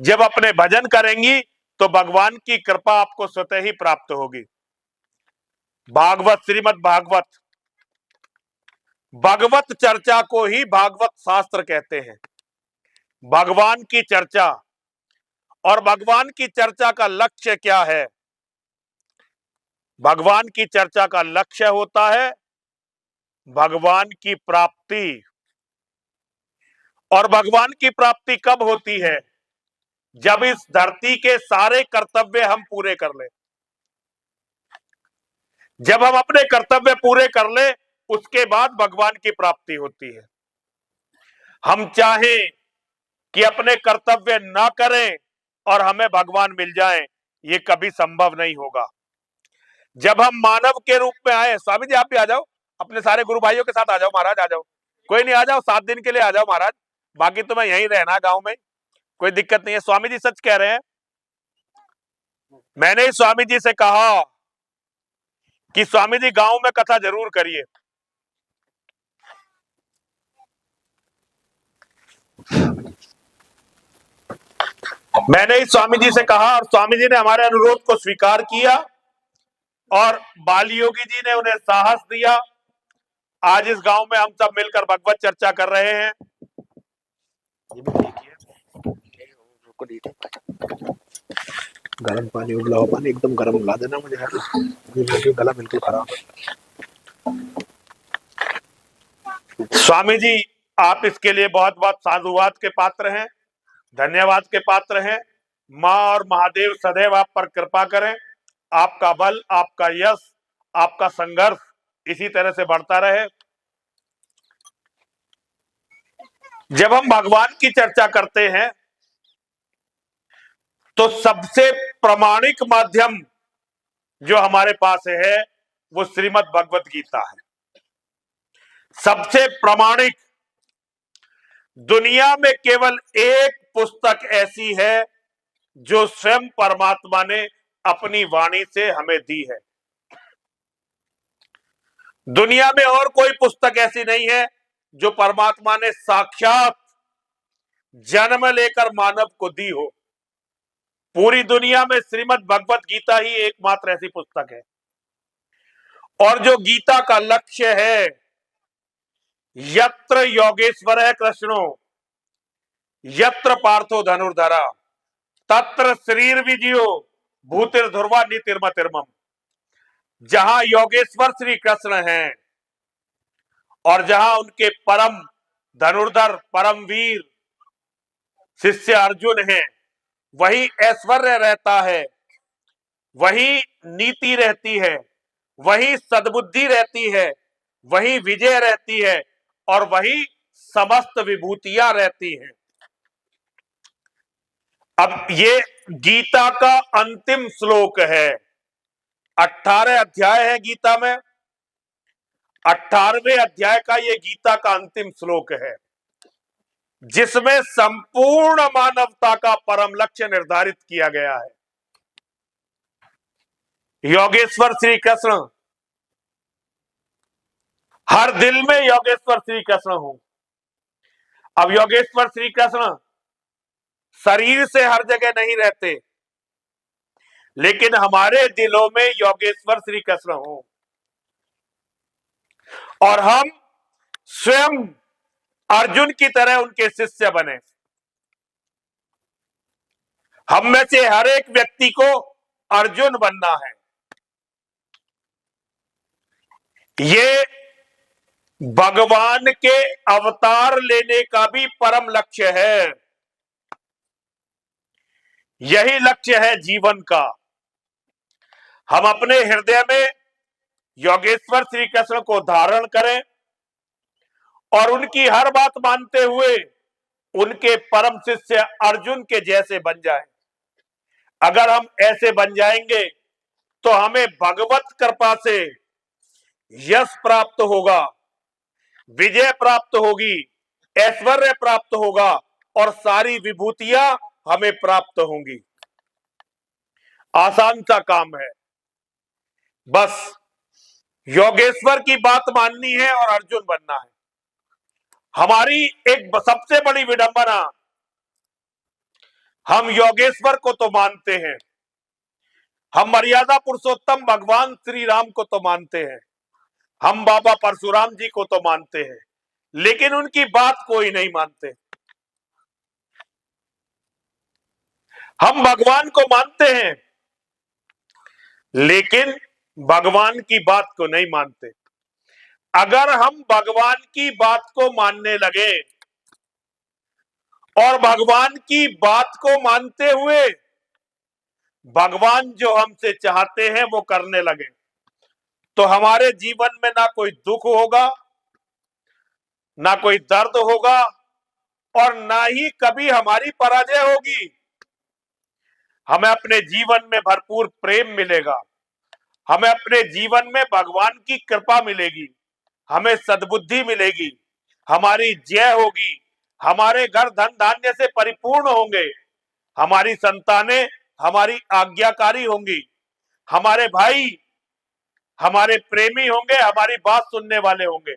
जब अपने भजन करेंगी तो भगवान की कृपा आपको स्वतः ही प्राप्त होगी। भागवत, श्रीमद् भागवत, भगवत चर्चा को ही भागवत शास्त्र कहते हैं। भगवान की चर्चा, और भगवान की चर्चा का लक्ष्य क्या है? भगवान की चर्चा का लक्ष्य होता है भगवान की प्राप्ति। और भगवान की प्राप्ति कब होती है? जब इस धरती के सारे कर्तव्य हम पूरे कर लें। जब हम अपने कर्तव्य पूरे कर ले, उसके बाद भगवान की प्राप्ति होती है। हम चाहें कि अपने कर्तव्य ना करें और हमें भगवान मिल जाएं, ये कभी संभव नहीं होगा। जब हम मानव के रूप में आए, स्वामी जी आप भी आ जाओ, अपने सारे गुरु भाइयों के साथ आ जाओ, महाराज आ जाओ, कोई नहीं, आ जाओ, 7 दिन के लिए आ जाओ महाराज, बाकी तो मैं यहीं रहना गांव में, कोई दिक्कत नहीं है। स्वामी जी सच कह रहे हैं। मैंने स्वामी जी से कहा कि स्वामी जी गांव में कथा जरूर करिए। मैंने ही स्वामी जी से कहा और स्वामी जी ने हमारे अनुरोध को स्वीकार किया और बाल योगी जी ने उन्हें साहस दिया। आज इस गांव में हम सब मिलकर भगवत चर्चा कर रहे हैं। गरम पानी, उबला हुआ पानी एकदम गरम ला देना मुझे, मेरा गला बिल्कुल खराब है। स्वामी जी आप इसके लिए बहुत बहुत साधुवाद के पात्र हैं, धन्यवाद के पात्र हैं। माँ और महादेव सदैव आप पर कृपा करें, आपका बल, आपका यश, आपका संघर्ष इसी तरह से बढ़ता रहे। जब हम भगवान की चर्चा करते हैं तो सबसे प्रामाणिक माध्यम जो हमारे पास है वो श्रीमद् भगवत गीता है। सबसे प्रामाणिक। दुनिया में केवल एक पुस्तक ऐसी है जो स्वयं परमात्मा ने अपनी वाणी से हमें दी है। दुनिया में और कोई पुस्तक ऐसी नहीं है जो परमात्मा ने साक्षात जन्म लेकर मानव को दी हो। पूरी दुनिया में श्रीमद् भगवत गीता ही एकमात्र ऐसी पुस्तक है। और जो गीता का लक्ष्य है, यत्र योगेश्वरः कृष्णो यत्र पार्थो धनुर्धरा तत्र शरीर विजयो भूतिर्ध्रुवा नीतिर्मतिर्मम। जहां योगेश्वर श्री कृष्ण हैं और जहां उनके परम धनुर्धर, परम वीर शिष्य अर्जुन हैं, वही ऐश्वर्य रहता है, वही नीति रहती है, वही सद्बुद्धि रहती है, वही विजय रहती है और वही समस्त विभूतियां रहती हैं। अब ये गीता का अंतिम श्लोक है। 18 अध्याय है गीता में, 18वें अध्याय का ये गीता का अंतिम श्लोक है, जिसमें संपूर्ण मानवता का परम लक्ष्य निर्धारित किया गया है। योगेश्वर श्री कृष्ण, हर दिल में योगेश्वर श्री कृष्ण हो। अब योगेश्वर श्री कृष्ण शरीर से हर जगह नहीं रहते, लेकिन हमारे दिलों में योगेश्वर श्री कृष्ण हो और हम स्वयं अर्जुन की तरह उनके शिष्य बने। हम में से हर एक व्यक्ति को अर्जुन बनना है। ये भगवान के अवतार लेने का भी परम लक्ष्य है। यही लक्ष्य है जीवन का। हम अपने हृदय में योगेश्वर श्री कृष्ण को धारण करें और उनकी हर बात मानते हुए उनके परम शिष्य अर्जुन के जैसे बन जाएं। अगर हम ऐसे बन जाएंगे तो हमें भगवत कृपा से यश प्राप्त होगा, विजय प्राप्त होगी, ऐश्वर्य प्राप्त होगा और सारी विभूतियां हमें प्राप्त होंगी। आसान सा काम है, बस योगेश्वर की बात माननी है और अर्जुन बनना है। हमारी एक सबसे बड़ी विडंबना, हम योगेश्वर को तो मानते हैं, हम मर्यादा पुरुषोत्तम भगवान श्री राम को तो मानते हैं, हम बाबा परशुराम जी को तो मानते हैं, लेकिन उनकी बात कोई नहीं मानते। हम भगवान को मानते हैं, लेकिन भगवान की बात को नहीं मानते। अगर हम भगवान की बात को मानने लगे और भगवान की बात को मानते हुए भगवान जो हमसे चाहते हैं वो करने लगे, तो हमारे जीवन में ना कोई दुख होगा, ना कोई दर्द होगा, और ना ही कभी हमारी पराजय होगी। हमें अपने जीवन में भरपूर प्रेम मिलेगा, हमें अपने जीवन में भगवान की कृपा मिलेगी, हमें सद्बुद्धि मिलेगी, हमारी जय होगी, हमारे घर धन धान्य से परिपूर्ण होंगे, हमारी संतानें हमारी आज्ञाकारी होंगी, हमारे भाई हमारे प्रेमी होंगे, हमारी बात सुनने वाले होंगे,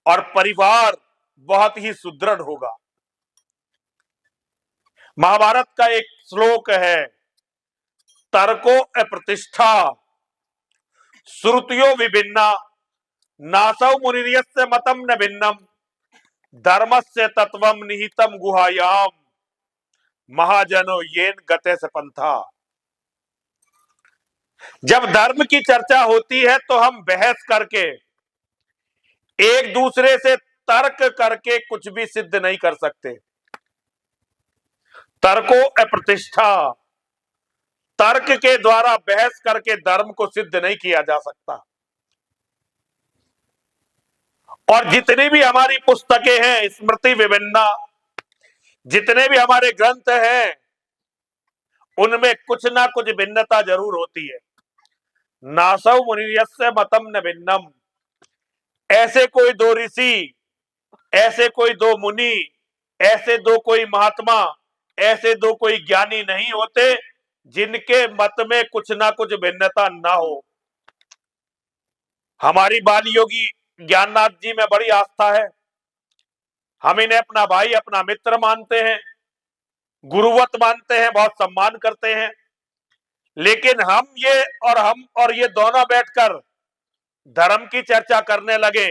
और परिवार बहुत ही सुदृढ़ होगा। महाभारत का एक श्लोक है, तर्को अप्रतिष्ठा श्रुतियो विभिन्ना नासौ मुनिर्यस्य मतम न भिन्नम धर्मस्य तत्वम निहितम गुहायाम महाजनो येन गते से पंथा। जब धर्म की चर्चा होती है तो हम बहस करके, एक दूसरे से तर्क करके कुछ भी सिद्ध नहीं कर सकते। तर्को अप्रतिष्ठा, तर्क के द्वारा बहस करके धर्म को सिद्ध नहीं किया जा सकता। और जितनी भी हमारी पुस्तकें हैं, स्मृति विभिन्ना, जितने भी हमारे ग्रंथ हैं, उनमें कुछ ना कुछ भिन्नता जरूर होती है। नासौ मुनिर्यस्य मतम न भिन्नम, ऐसे कोई दो ऋषि, ऐसे कोई दो मुनि, ऐसे दो कोई महात्मा, ऐसे दो कोई ज्ञानी नहीं होते जिनके मत में कुछ ना कुछ भिन्नता ना हो। हमारी बाल योगी ज्ञाननाथ जी में बड़ी आस्था है, हम इन्हें अपना भाई अपना मित्र मानते हैं, गुरुवत मानते हैं, बहुत सम्मान करते हैं। लेकिन हम ये दोनों बैठकर धर्म की चर्चा करने लगे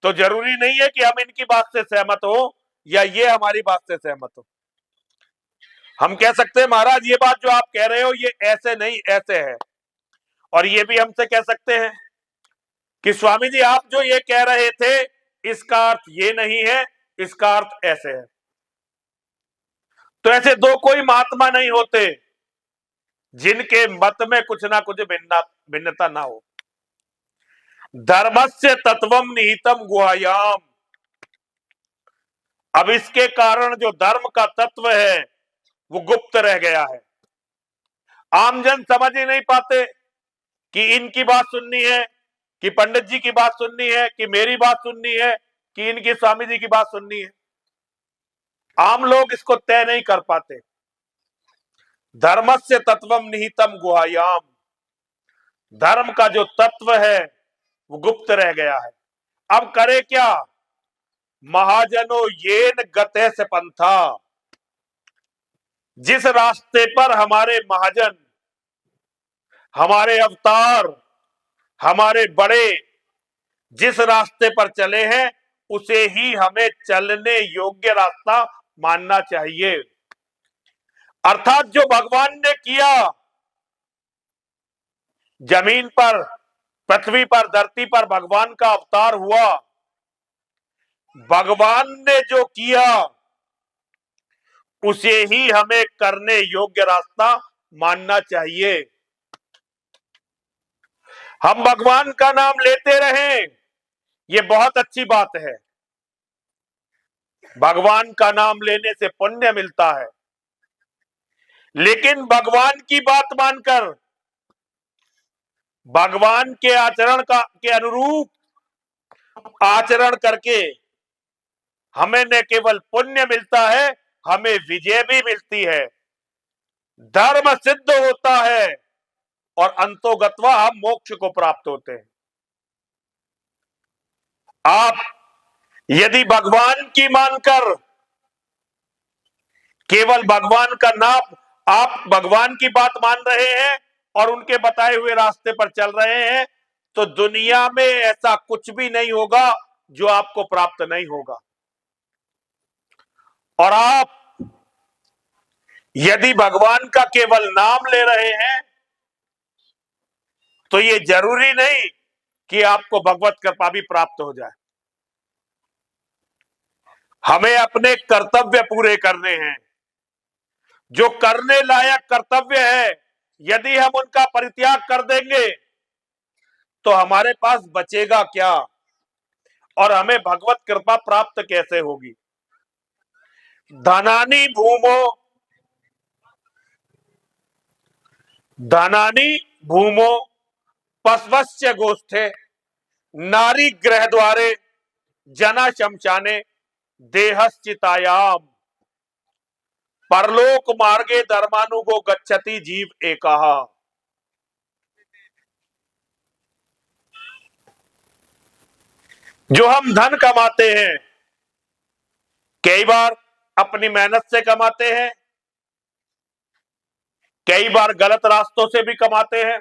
तो जरूरी नहीं है कि हम इनकी बात से सहमत हो या ये हमारी बात से सहमत हो। हम कह सकते हैं महाराज ये बात जो आप कह रहे हो ये ऐसे नहीं ऐसे है, और ये भी हमसे कह सकते हैं कि स्वामी जी आप जो ये कह रहे थे इसका अर्थ ये नहीं है, इसका अर्थ ऐसे है। तो ऐसे दो कोई महात्मा नहीं होते जिनके मत में कुछ ना कुछ भिन्नता ना हो। धर्मस्य तत्वम निहितम गुहायाम, अब इसके कारण जो धर्म का तत्व है वो गुप्त रह गया है। आमजन समझ ही नहीं पाते कि इनकी बात सुननी है, कि पंडित जी की बात सुननी है, कि मेरी बात सुननी है, कि इनकी स्वामी जी की बात सुननी है। आम लोग इसको तय नहीं कर पाते। धर्मस्य तत्वम निहितम गुहायाम, धर्म का जो तत्व है वो गुप्त रह गया है। अब करे क्या? महाजनो येन गते से पंथा, जिस रास्ते पर हमारे महाजन, हमारे अवतार, हमारे बड़े जिस रास्ते पर चले हैं उसे ही हमें चलने योग्य रास्ता मानना चाहिए। अर्थात जो भगवान ने किया, जमीन पर, पृथ्वी पर, धरती पर भगवान का अवतार हुआ, भगवान ने जो किया उसे ही हमें करने योग्य रास्ता मानना चाहिए। हम भगवान का नाम लेते रहें, ये बहुत अच्छी बात है, भगवान का नाम लेने से पुण्य मिलता है। लेकिन भगवान की बात मानकर, भगवान के आचरण के अनुरूप आचरण करके हमें न केवल पुण्य मिलता है, हमें विजय भी मिलती है, धर्म सिद्ध होता है और अंतोगत्वा हम मोक्ष को प्राप्त होते हैं। आप यदि भगवान की मानकर केवल भगवान का नाम, आप भगवान की बात मान रहे हैं और उनके बताए हुए रास्ते पर चल रहे हैं, तो दुनिया में ऐसा कुछ भी नहीं होगा जो आपको प्राप्त नहीं होगा। और आप यदि भगवान का केवल नाम ले रहे हैं तो ये जरूरी नहीं कि आपको भगवत कृपा भी प्राप्त हो जाए। हमें अपने कर्तव्य पूरे करने हैं। जो करने लायक कर्तव्य है, यदि हम उनका परित्याग कर देंगे तो हमारे पास बचेगा क्या और हमें भगवत कृपा प्राप्त कैसे होगी। धनानि भूमो धनानि भूमो पशवस्य गोष्ठे नारी ग्रह द्वारे जना शमशाने देहश्चितायाम परलोक मार्गे धर्मानुगो गच्छति जीव एकः। जो हम धन कमाते हैं, कई बार अपनी मेहनत से कमाते हैं, कई बार गलत रास्तों से भी कमाते हैं,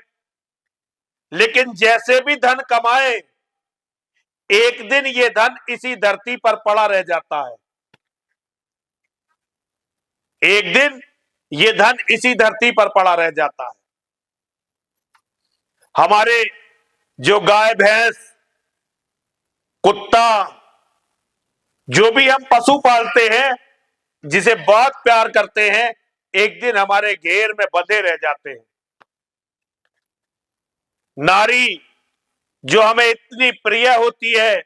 लेकिन जैसे भी धन कमाए, एक दिन ये धन इसी धरती पर पड़ा रह जाता है। एक दिन ये धन इसी धरती पर पड़ा रह जाता है। हमारे जो गाय भैंस कुत्ता, जो भी हम पशु पालते हैं, जिसे बहुत प्यार करते हैं, एक दिन हमारे घेर में बंधे रह जाते हैं। नारी जो हमें इतनी प्रिय होती है,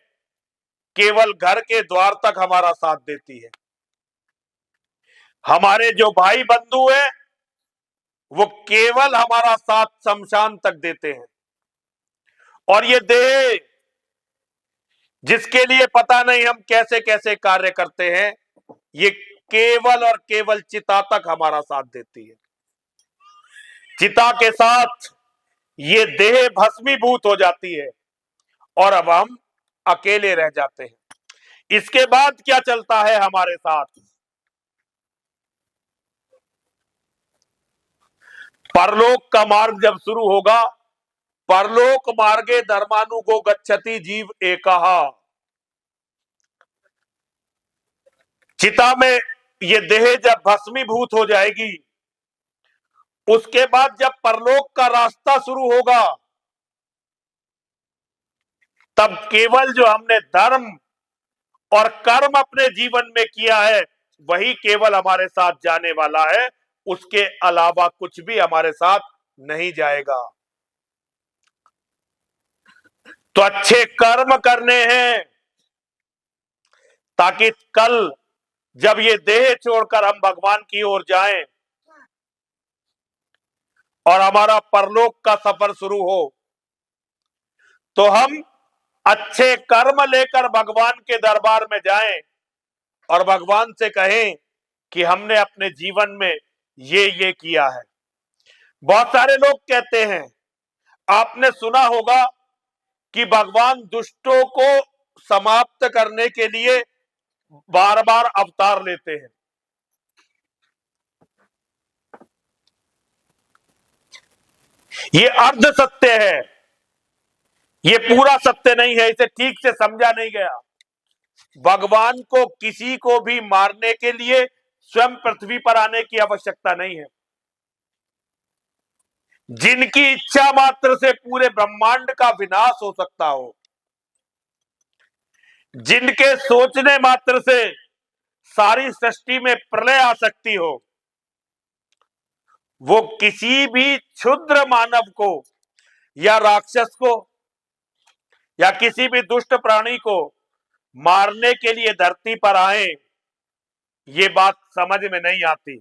केवल घर के द्वार तक हमारा साथ देती है। हमारे जो भाई बंधु हैं, वो केवल हमारा साथ शमशान तक देते हैं। और ये देह, जिसके लिए पता नहीं हम कैसे कैसे कार्य करते हैं, ये केवल और केवल चिता तक हमारा साथ देती है। चिता के साथ ये देह भस्मीभूत हो जाती है और अब हम अकेले रह जाते हैं। इसके बाद क्या चलता है हमारे साथ? परलोक का मार्ग जब शुरू होगा, परलोक मार्गे धर्मानुगो गच्छति जीव एकः। चिता में ये देह जब भस्मीभूत हो जाएगी, उसके बाद जब परलोक का रास्ता शुरू होगा, तब केवल जो हमने धर्म और कर्म अपने जीवन में किया है, वही केवल हमारे साथ जाने वाला है। उसके अलावा कुछ भी हमारे साथ नहीं जाएगा। तो अच्छे कर्म करने हैं, ताकि कल जब ये देह छोड़कर हम भगवान की ओर जाएं और हमारा परलोक का सफर शुरू हो, तो हम अच्छे कर्म लेकर भगवान के दरबार में जाएं और भगवान से कहें कि हमने अपने जीवन में ये किया है। बहुत सारे लोग कहते हैं, आपने सुना होगा कि भगवान दुष्टों को समाप्त करने के लिए बार बार अवतार लेते हैं। ये अर्ध सत्य है, ये पूरा सत्य नहीं है। इसे ठीक से समझा नहीं गया। भगवान को किसी को भी मारने के लिए स्वयं पृथ्वी पर आने की आवश्यकता नहीं है। जिनकी इच्छा मात्र से पूरे ब्रह्मांड का विनाश हो सकता हो, जिनके सोचने मात्र से सारी सृष्टि में प्रलय आ सकती हो, वो किसी भी क्षुद्र मानव को या राक्षस को या किसी भी दुष्ट प्राणी को मारने के लिए धरती पर आए, ये बात समझ में नहीं आती।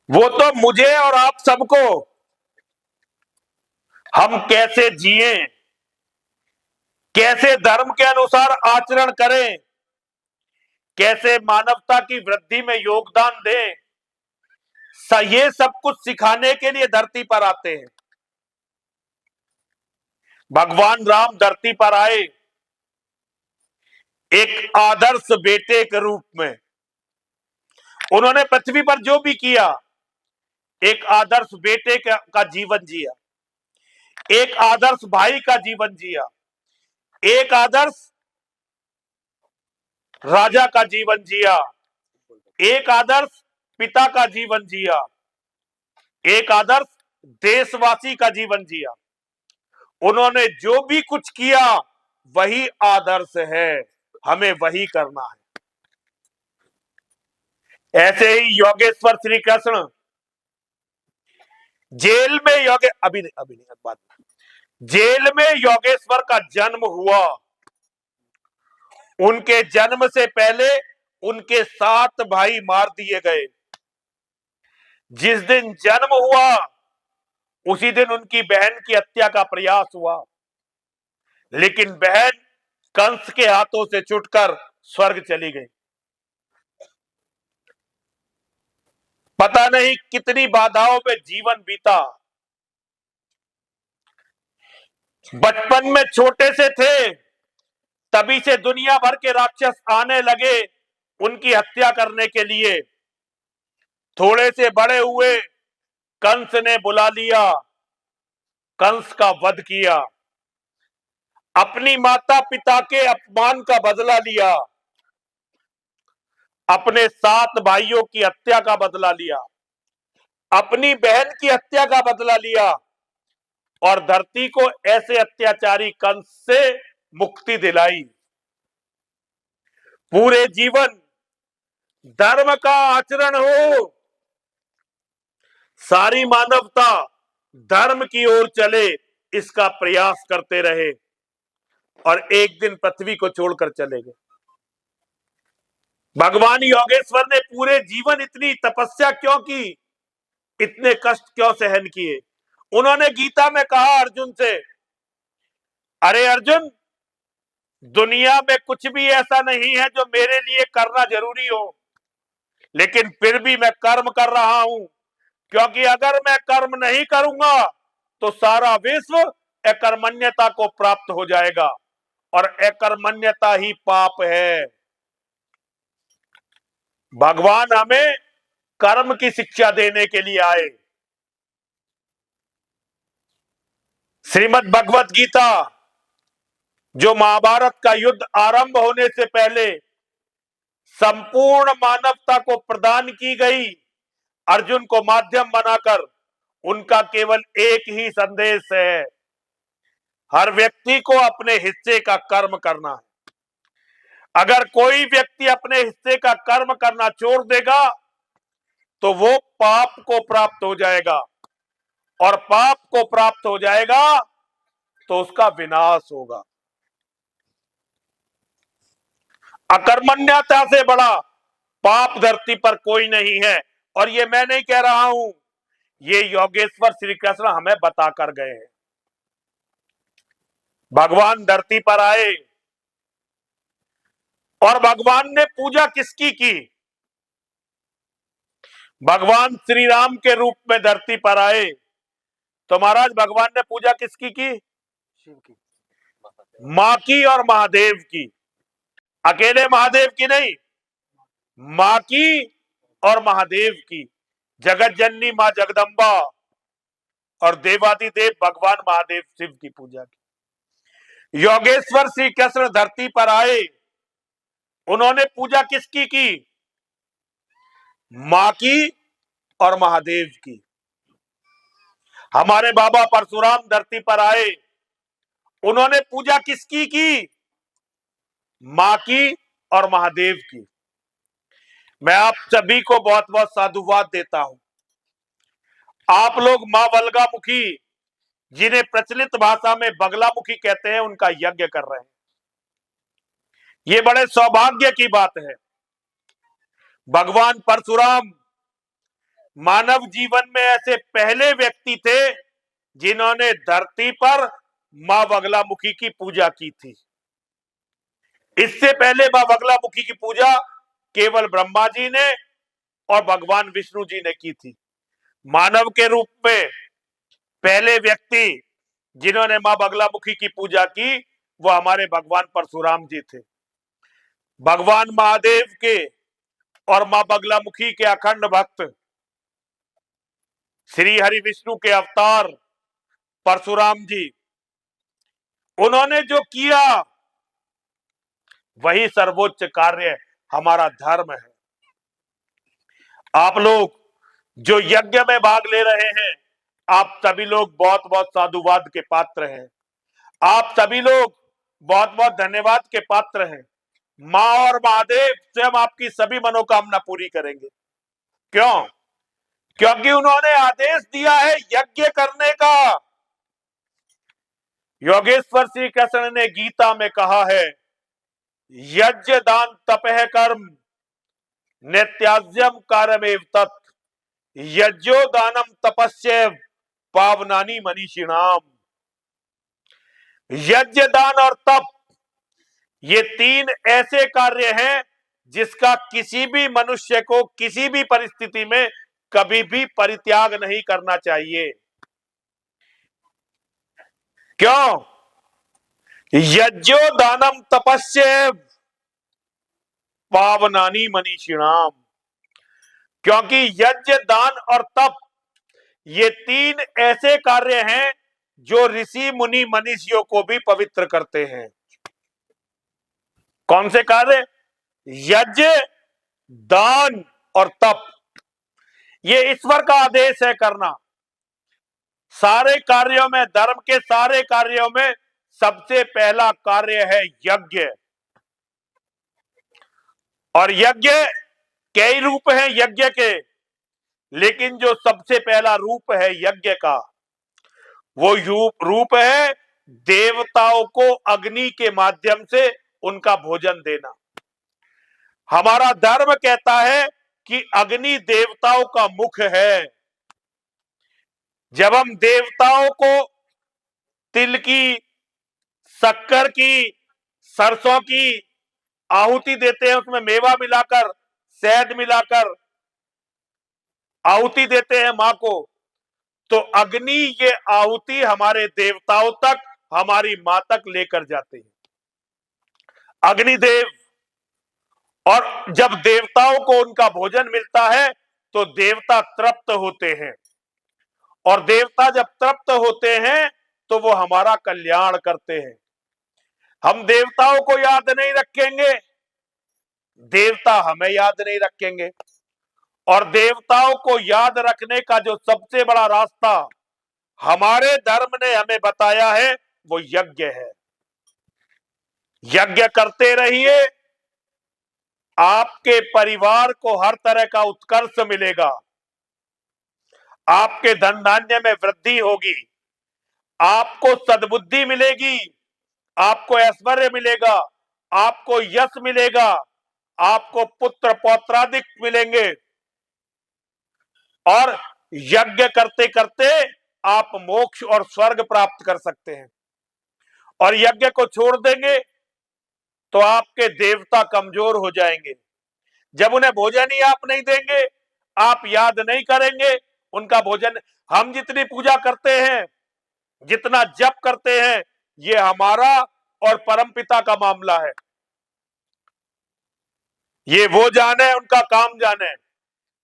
वो तो मुझे और आप सबको हम कैसे जिए, कैसे धर्म के अनुसार आचरण करें, कैसे मानवता की वृद्धि में योगदान दें, ये सब कुछ सिखाने के लिए धरती पर आते हैं। भगवान राम धरती पर आए, एक आदर्श बेटे के रूप में उन्होंने पृथ्वी पर जो भी किया, एक आदर्श बेटे का जीवन जिया, एक आदर्श भाई का जीवन जिया, एक आदर्श राजा का जीवन जिया, एक आदर्श पिता का जीवन जिया, एक आदर्श देशवासी का जीवन जिया। उन्होंने जो भी कुछ किया वही आदर्श है, हमें वही करना है। ऐसे ही योगेश्वर श्री कृष्ण जेल में अभी नहीं बात जेल में योगेश्वर का जन्म हुआ। उनके जन्म से पहले उनके 7 भाई मार दिए गए। जिस दिन जन्म हुआ उसी दिन उनकी बहन की हत्या का प्रयास हुआ, लेकिन बहन कंस के हाथों से छूटकर स्वर्ग चली गई। पता नहीं कितनी बाधाओं में जीवन बीता। बचपन में छोटे से थे तभी से दुनिया भर के राक्षस आने लगे उनकी हत्या करने के लिए। थोड़े से बड़े हुए, कंस ने बुला लिया, कंस का वध किया, अपनी माता पिता के अपमान का बदला लिया, अपने 7 भाइयों की हत्या का बदला लिया, अपनी बहन की हत्या का बदला लिया और धरती को ऐसे अत्याचारी कंस से मुक्ति दिलाई। पूरे जीवन धर्म का आचरण हो, सारी मानवता धर्म की ओर चले, इसका प्रयास करते रहे और एक दिन पृथ्वी को छोड़कर चले गए। भगवान योगेश्वर ने पूरे जीवन इतनी तपस्या क्यों की, इतने कष्ट क्यों सहन किए? उन्होंने गीता में कहा अर्जुन से, अरे अर्जुन, दुनिया में कुछ भी ऐसा नहीं है जो मेरे लिए करना जरूरी हो, लेकिन फिर भी मैं कर्म कर रहा हूं, क्योंकि अगर मैं कर्म नहीं करूंगा तो सारा विश्व अकर्मण्यता को प्राप्त हो जाएगा और अकर्मण्यता ही पाप है। भगवान हमें कर्म की शिक्षा देने के लिए आए। श्रीमद् भगवत गीता जो महाभारत का युद्ध आरंभ होने से पहले संपूर्ण मानवता को प्रदान की गई, अर्जुन को माध्यम बनाकर, उनका केवल एक ही संदेश है, हर व्यक्ति को अपने हिस्से का कर्म करना है। अगर कोई व्यक्ति अपने हिस्से का कर्म करना छोड़ देगा तो वो पाप को प्राप्त हो जाएगा और पाप को प्राप्त हो जाएगा तो उसका विनाश होगा। अकर्मण्यता से बड़ा पाप धरती पर कोई नहीं है और ये मैं नहीं कह रहा हूं, ये योगेश्वर श्री कृष्ण हमें बताकर गए हैं। भगवान धरती पर आए और भगवान ने पूजा किसकी की? भगवान श्री राम के रूप में धरती पर आए तो महाराज भगवान ने पूजा किसकी की? शिव की, मां की और महादेव की। अकेले महादेव की नहीं, मां की और महादेव की। जगत जननी मां जगदम्बा और देवादिदेव भगवान महादेव शिव की पूजा की। योगेश्वर श्री कृष्ण धरती पर आए, उन्होंने पूजा किसकी की? मां की और महादेव की। हमारे बाबा परशुराम धरती पर आए, उन्होंने पूजा किसकी की? मां की और महादेव की। मैं आप सभी को बहुत बहुत साधुवाद देता हूं। आप लोग मां बगलामुखी, जिन्हें प्रचलित भाषा में बगलामुखी कहते हैं, उनका यज्ञ कर रहे हैं। ये बड़े सौभाग्य की बात है। भगवान परशुराम मानव जीवन में ऐसे पहले व्यक्ति थे जिन्होंने धरती पर मां बगलामुखी की पूजा की थी। इससे पहले मां बगलामुखी की पूजा केवल ब्रह्मा जी ने और भगवान विष्णु जी ने की थी। मानव के रूप में पहले व्यक्ति जिन्होंने मां बगलामुखी की पूजा की वो हमारे भगवान परशुराम जी थे। भगवान महादेव के और मां बगलामुखी के अखंड भक्त श्री हरि विष्णु के अवतार परशुराम जी, उन्होंने जो किया वही सर्वोच्च कार्य हमारा धर्म है। आप लोग जो यज्ञ में भाग ले रहे हैं, आप सभी लोग बहुत बहुत साधुवाद के पात्र हैं। आप सभी लोग बहुत बहुत धन्यवाद के पात्र हैं। मां और महादेव स्वयं आपकी सभी मनोकामना पूरी करेंगे। क्यों? क्योंकि उन्होंने आदेश दिया है यज्ञ करने का। योगेश्वर श्री कृष्ण ने गीता में कहा है, यज्ञ दान तपह कर्म नित्याज्यम कार्यमेव तत् यज्ञो दानम तपस्यैव पावनानि मनीषिणाम। यज्ञ दान और तप, ये तीन ऐसे कार्य हैं जिसका किसी भी मनुष्य को किसी भी परिस्थिति में कभी भी परित्याग नहीं करना चाहिए। क्यों? यज्ञो दानम तपस्यैव पावनानि मनीषिणाम। क्योंकि यज्ञ दान और तप, ये तीन ऐसे कार्य हैं जो ऋषि मुनि मनीषियों को भी पवित्र करते हैं। कौन से कार्य? यज्ञ, दान और तप, ये ईश्वर का आदेश है करना। सारे कार्यों में, धर्म के सारे कार्यों में सबसे पहला कार्य है यज्ञ। और यज्ञ कई रूप हैं यज्ञ के, लेकिन जो सबसे पहला रूप है यज्ञ का, वो रूप है देवताओं को अग्नि के माध्यम से उनका भोजन देना। हमारा धर्म कहता है कि अग्नि देवताओं का मुख है। जब हम देवताओं को तिल की, शक्कर की, सरसों की आहुति देते हैं, उसमें मेवा मिलाकर, शहद मिलाकर आहुति देते हैं मां को, तो अग्नि ये आहुति हमारे देवताओं तक, हमारी मां तक लेकर जाते हैं, अग्निदेव। और जब देवताओं को उनका भोजन मिलता है तो देवता तृप्त होते हैं, और देवता जब तृप्त होते हैं तो वो हमारा कल्याण करते हैं। हम देवताओं को याद नहीं रखेंगे, देवता हमें याद नहीं रखेंगे। और देवताओं को याद रखने का जो सबसे बड़ा रास्ता हमारे धर्म ने हमें बताया है, वो यज्ञ है। यज्ञ करते रहिए, आपके परिवार को हर तरह का उत्कर्ष मिलेगा, आपके धन धान्य में वृद्धि होगी, आपको सद्बुद्धि मिलेगी, आपको ऐश्वर्य मिलेगा, आपको यश मिलेगा, आपको पुत्र पौत्रादिक मिलेंगे। और यज्ञ करते करते आप मोक्ष और स्वर्ग प्राप्त कर सकते हैं। और यज्ञ को छोड़ देंगे तो आपके देवता कमजोर हो जाएंगे। जब उन्हें भोजन ही आप नहीं देंगे, आप याद नहीं करेंगे उनका भोजन। हम जितनी पूजा करते हैं, जितना जप करते हैं, ये हमारा और परमपिता का मामला है। ये वो जाने, उनका काम जाने।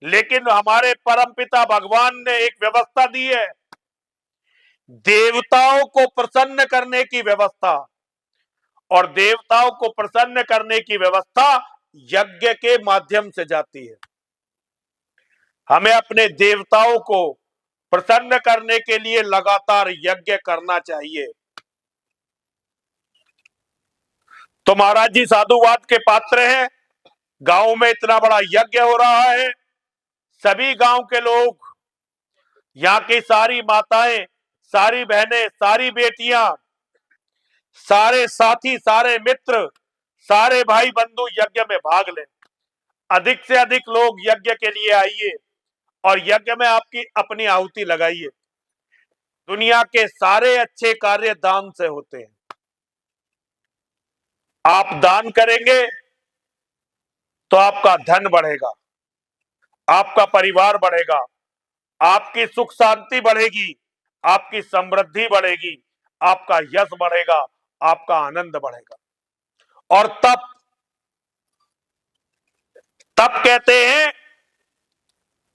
लेकिन हमारे परमपिता भगवान ने एक व्यवस्था दी है, देवताओं को प्रसन्न करने की व्यवस्था। और देवताओं को प्रसन्न करने की व्यवस्था यज्ञ के माध्यम से जाती है। हमें अपने देवताओं को प्रसन्न करने के लिए लगातार यज्ञ करना चाहिए। तो महाराज जी साधुवाद के पात्र हैं। गांव में इतना बड़ा यज्ञ हो रहा है, सभी गांव के लोग, यहाँ की सारी माताएं, सारी बहनें, सारी बेटियां, सारे साथी, सारे मित्र, सारे भाई बंधु यज्ञ में भाग लें। अधिक से अधिक लोग यज्ञ के लिए आइए और यज्ञ में आपकी अपनी आहुति लगाइए। दुनिया के सारे अच्छे कार्य दान से होते हैं। आप दान करेंगे तो आपका धन बढ़ेगा, आपका परिवार बढ़ेगा, आपकी सुख शांति बढ़ेगी, आपकी समृद्धि बढ़ेगी, आपका यश बढ़ेगा, आपका आनंद बढ़ेगा। और तप, तप कहते हैं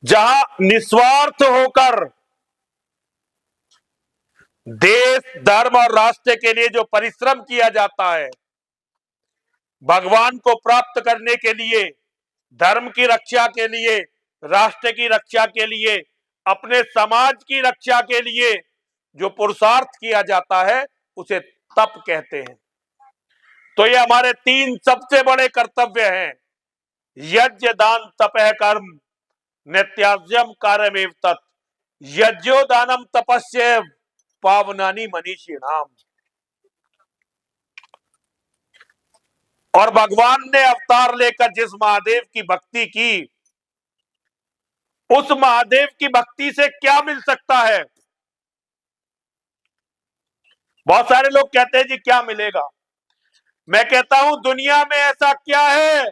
जहां निस्वार्थ होकर देश, धर्म और राष्ट्र के लिए जो परिश्रम किया जाता है, भगवान को प्राप्त करने के लिए, धर्म की रक्षा के लिए, राष्ट्र की रक्षा के लिए, अपने समाज की रक्षा के लिए जो पुरुषार्थ किया जाता है, उसे तप कहते हैं। तो ये हमारे 3 सबसे बड़े कर्तव्य हैं: यज्ञ, दान, तपः, कर्म। नित्याज्यम कार्यमेव तत्। यज्ञो दानम तपस्यैव पावनानि मनीषिणाम। और भगवान ने अवतार लेकर जिस महादेव की भक्ति की, उस महादेव की भक्ति से क्या मिल सकता है? बहुत सारे लोग कहते हैं जी क्या मिलेगा। मैं कहता हूं दुनिया में ऐसा क्या है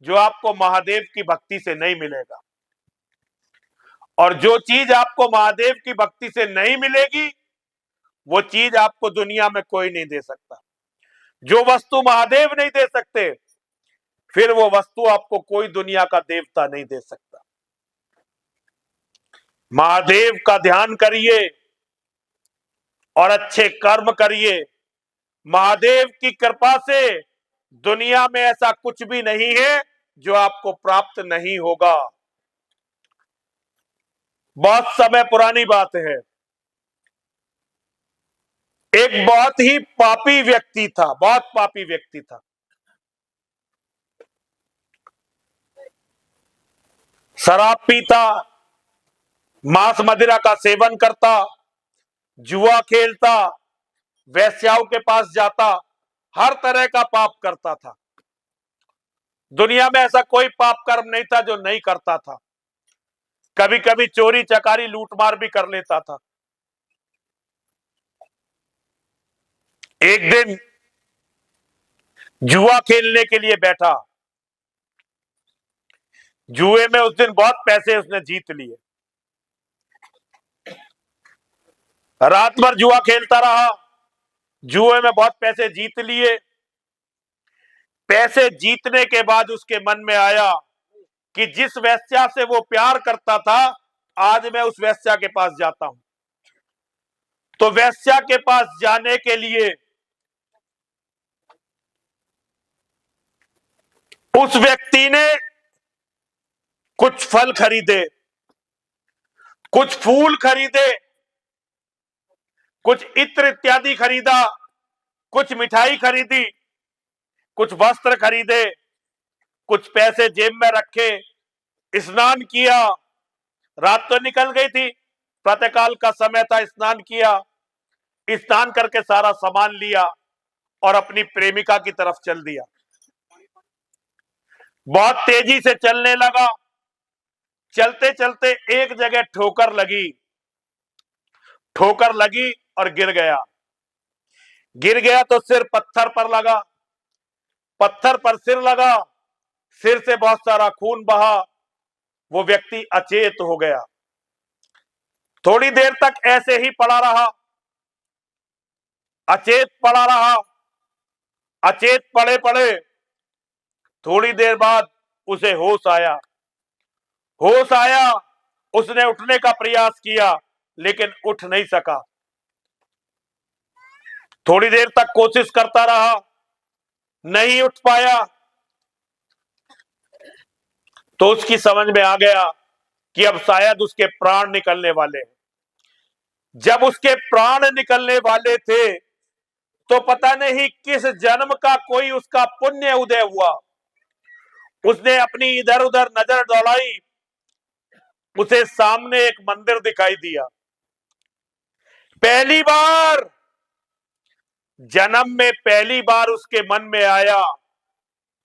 जो आपको महादेव की भक्ति से नहीं मिलेगा। और जो चीज आपको महादेव की भक्ति से नहीं मिलेगी, वो चीज आपको दुनिया में कोई नहीं दे सकता। जो वस्तु महादेव नहीं दे सकते, फिर वो वस्तु आपको कोई दुनिया का देवता नहीं दे सकता। महादेव का ध्यान करिए और अच्छे कर्म करिए। महादेव की कृपा से दुनिया में ऐसा कुछ भी नहीं है जो आपको प्राप्त नहीं होगा। बहुत समय पुरानी बात है, एक बहुत ही पापी व्यक्ति था, बहुत पापी व्यक्ति था। शराब पीता, मांस मदिरा का सेवन करता, जुआ खेलता, वेश्याओं के पास जाता, हर तरह का पाप करता था। दुनिया में ऐसा कोई पाप कर्म नहीं था जो नहीं करता था। कभी कभी चोरी चकारी लूटमार भी कर लेता था। एक दिन जुआ खेलने के लिए बैठा। जुए में उस दिन बहुत पैसे उसने जीत लिए। रात भर जुआ खेलता रहा, जुए में बहुत पैसे जीत लिए। पैसे जीतने के बाद उसके मन में आया कि जिस वेश्या से वो प्यार करता था, आज मैं उस वेश्या के पास जाता हूं। तो वेश्या के पास जाने के लिए उस व्यक्ति ने कुछ फल खरीदे, कुछ फूल खरीदे, कुछ इत्र इत्यादि खरीदा, कुछ मिठाई खरीदी, कुछ वस्त्र खरीदे, कुछ पैसे जेब में रखे, स्नान किया। रात तो निकल गई थी, प्रातःकाल का समय था, स्नान किया। स्नान करके सारा सामान लिया और अपनी प्रेमिका की तरफ चल दिया। बहुत तेजी से चलने लगा। चलते चलते एक जगह ठोकर लगी, ठोकर लगी और गिर गया। गिर गया तो सिर पत्थर पर लगा, पत्थर पर सिर लगा, सिर से बहुत सारा खून बहा। वो व्यक्ति अचेत हो गया। थोड़ी देर तक ऐसे ही पड़ा रहा, अचेत पड़ा रहा। अचेत पड़े पड़े थोड़ी देर बाद उसे होश आया। होश आया, उसने उठने का प्रयास किया लेकिन उठ नहीं सका। थोड़ी देर तक कोशिश करता रहा, नहीं उठ पाया। तो उसकी समझ में आ गया कि अब शायद उसके प्राण निकलने वाले हैं। जब उसके प्राण निकलने वाले थे तो पता नहीं किस जन्म का कोई उसका पुण्य उदय हुआ। उसने अपनी इधर उधर नजर दौड़ाई, उसे सामने एक मंदिर दिखाई दिया। पहली बार, जन्म में पहली बार उसके मन में आया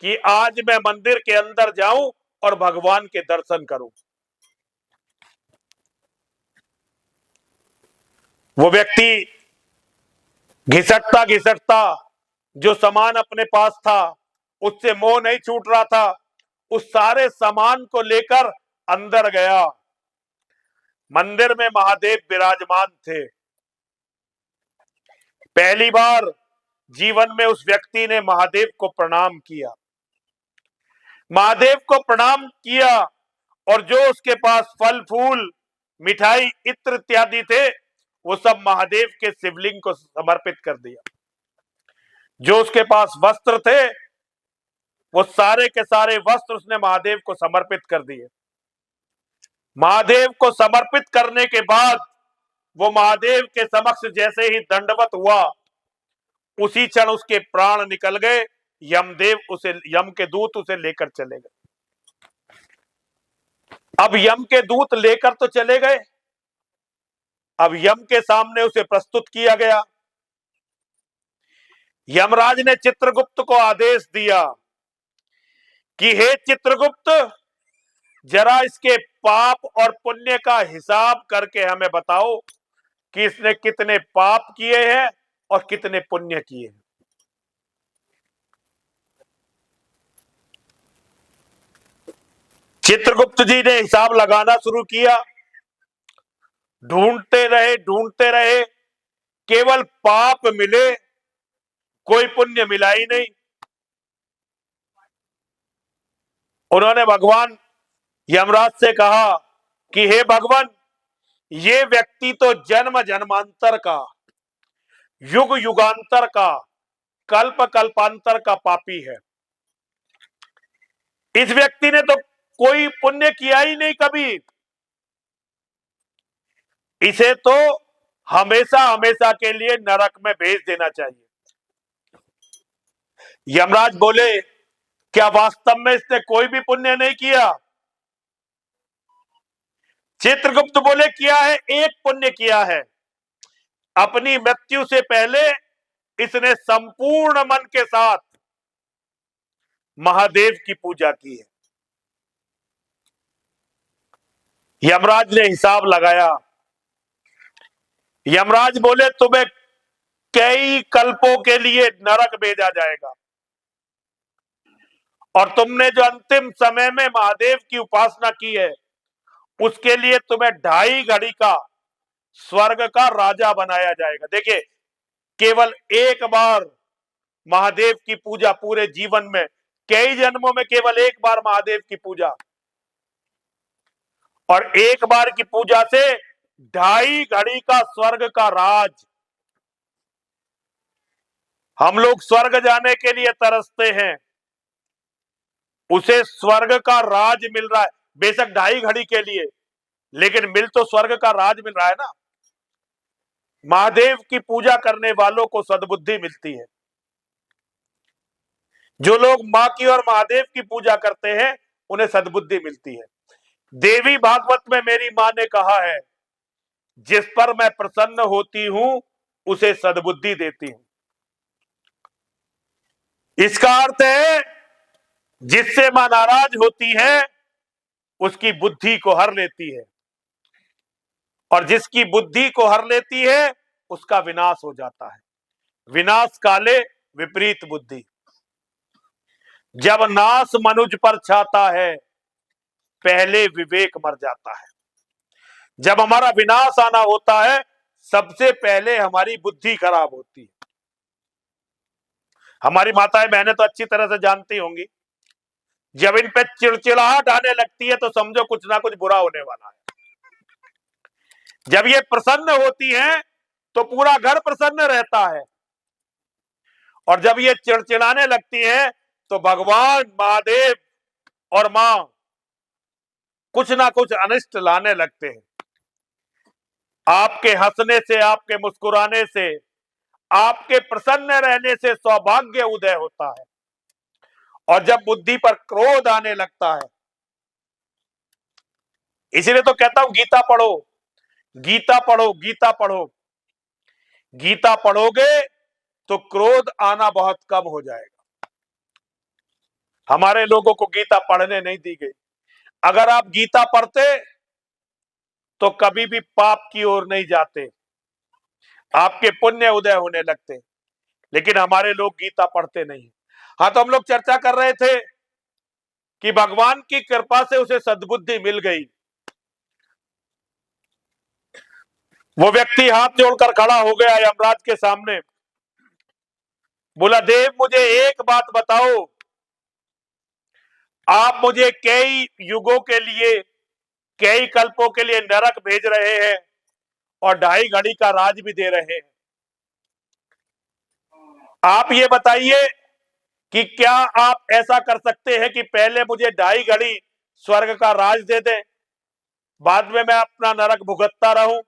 कि आज मैं मंदिर के अंदर जाऊं और भगवान के दर्शन करूं। वो व्यक्ति घिसटता घिसटता, जो सामान अपने पास था उससे मोह नहीं छूट रहा था, उस सारे सामान को लेकर अंदर गया। मंदिर में महादेव विराजमान थे। पहली बार जीवन में उस व्यक्ति ने महादेव को प्रणाम किया। महादेव को प्रणाम किया और जो उसके पास फल फूल मिठाई इत्र इत्यादि थे वो सब महादेव के शिवलिंग को समर्पित कर दिया। जो उसके पास वस्त्र थे वो सारे के सारे वस्त्र उसने महादेव को समर्पित कर दिए। महादेव को समर्पित करने के बाद वो महादेव के समक्ष जैसे ही दंडवत हुआ उसी क्षण उसके प्राण निकल गए। यमदेव उसे, यम के दूत उसे लेकर चले गए। अब यम के दूत लेकर तो चले गए, अब यम के सामने उसे प्रस्तुत किया गया। यमराज ने चित्रगुप्त को आदेश दिया कि हे चित्रगुप्त, जरा इसके पाप और पुण्य का हिसाब करके हमें बताओ कि इसने कितने पाप किए हैं और कितने पुण्य किए हैं। चित्रगुप्त जी ने हिसाब लगाना शुरू किया। ढूंढते रहे, केवल पाप मिले, कोई पुण्य मिला ही नहीं। उन्होंने भगवान यमराज से कहा कि हे भगवान, ये व्यक्ति तो जन्म जन्मांतर का, युग युगांतर का, कल्प कल्पांतर का पापी है। इस व्यक्ति ने तो कोई पुण्य किया ही नहीं कभी, इसे तो हमेशा हमेशा के लिए नरक में भेज देना चाहिए। यमराज बोले, क्या वास्तव में इसने कोई भी पुण्य नहीं किया? चित्रगुप्त बोले, किया है, एक पुण्य किया है। अपनी मृत्यु से पहले इसने संपूर्ण मन के साथ महादेव की पूजा की है। यमराज ने हिसाब लगाया। यमराज बोले, तुम्हें कई कल्पों के लिए नरक भेजा जाएगा और तुमने जो अंतिम समय में महादेव की उपासना की है उसके लिए तुम्हें 2.5 घड़ी का स्वर्ग का राजा बनाया जाएगा। देखिए, केवल एक बार महादेव की पूजा पूरे जीवन में, कई जन्मों में केवल एक बार महादेव की पूजा, और एक बार की पूजा से 2.5 घड़ी का स्वर्ग का राज। हम लोग स्वर्ग जाने के लिए तरसते हैं, उसे स्वर्ग का राज मिल रहा है, बेशक 2.5 घड़ी के लिए, लेकिन मिल तो स्वर्ग का राज मिल रहा है ना। महादेव की पूजा करने वालों को सद्बुद्धि मिलती है। जो लोग मां की और महादेव की पूजा करते हैं उन्हें सद्बुद्धि मिलती है। देवी भागवत में मेरी मां ने कहा है, जिस पर मैं प्रसन्न होती हूं उसे सद्बुद्धि देती हूं। इसका अर्थ है, जिससे मां नाराज होती है उसकी बुद्धि को हर लेती है, और जिसकी बुद्धि को हर लेती है उसका विनाश हो जाता है। विनाश काले विपरीत बुद्धि। जब नाश मनुज पर छाता है पहले विवेक मर जाता है। जब हमारा विनाश आना होता है सबसे पहले हमारी बुद्धि खराब होती है। हमारी माताएं बहनें तो अच्छी तरह से जानती होंगी, जब इन पे चिड़चिड़ाहट आने लगती है तो समझो कुछ ना कुछ बुरा होने वाला है। जब ये प्रसन्न होती हैं तो पूरा घर प्रसन्न रहता है, और जब ये चिड़चिड़ाने लगती हैं तो भगवान महादेव और मां कुछ ना कुछ अनिष्ट लाने लगते हैं। आपके हंसने से, आपके मुस्कुराने से, आपके प्रसन्न रहने से सौभाग्य उदय होता है, और जब बुद्धि पर क्रोध आने लगता है, इसलिए तो कहता हूं गीता पढ़ो, गीता पढ़ो, गीता पढ़ो। गीता पढ़ोगे तो क्रोध आना बहुत कम हो जाएगा। हमारे लोगों को गीता पढ़ने नहीं दी गई। अगर आप गीता पढ़ते तो कभी भी पाप की ओर नहीं जाते, आपके पुण्य उदय होने लगते, लेकिन हमारे लोग गीता पढ़ते नहीं। हाँ, तो हम लोग चर्चा कर रहे थे कि भगवान की कृपा से उसे सद्बुद्धि मिल गई। वो व्यक्ति हाथ जोड़कर खड़ा हो गया यमराज के सामने, बोला, देव मुझे एक बात बताओ, आप मुझे कई युगों के लिए, कई कल्पों के लिए नरक भेज रहे हैं और 2.5 घड़ी का राज भी दे रहे हैं। आप ये बताइए कि क्या आप ऐसा कर सकते हैं कि पहले मुझे 2.5 घड़ी स्वर्ग का राज दे दें, बाद में मैं अपना नरक भुगतता रहूं?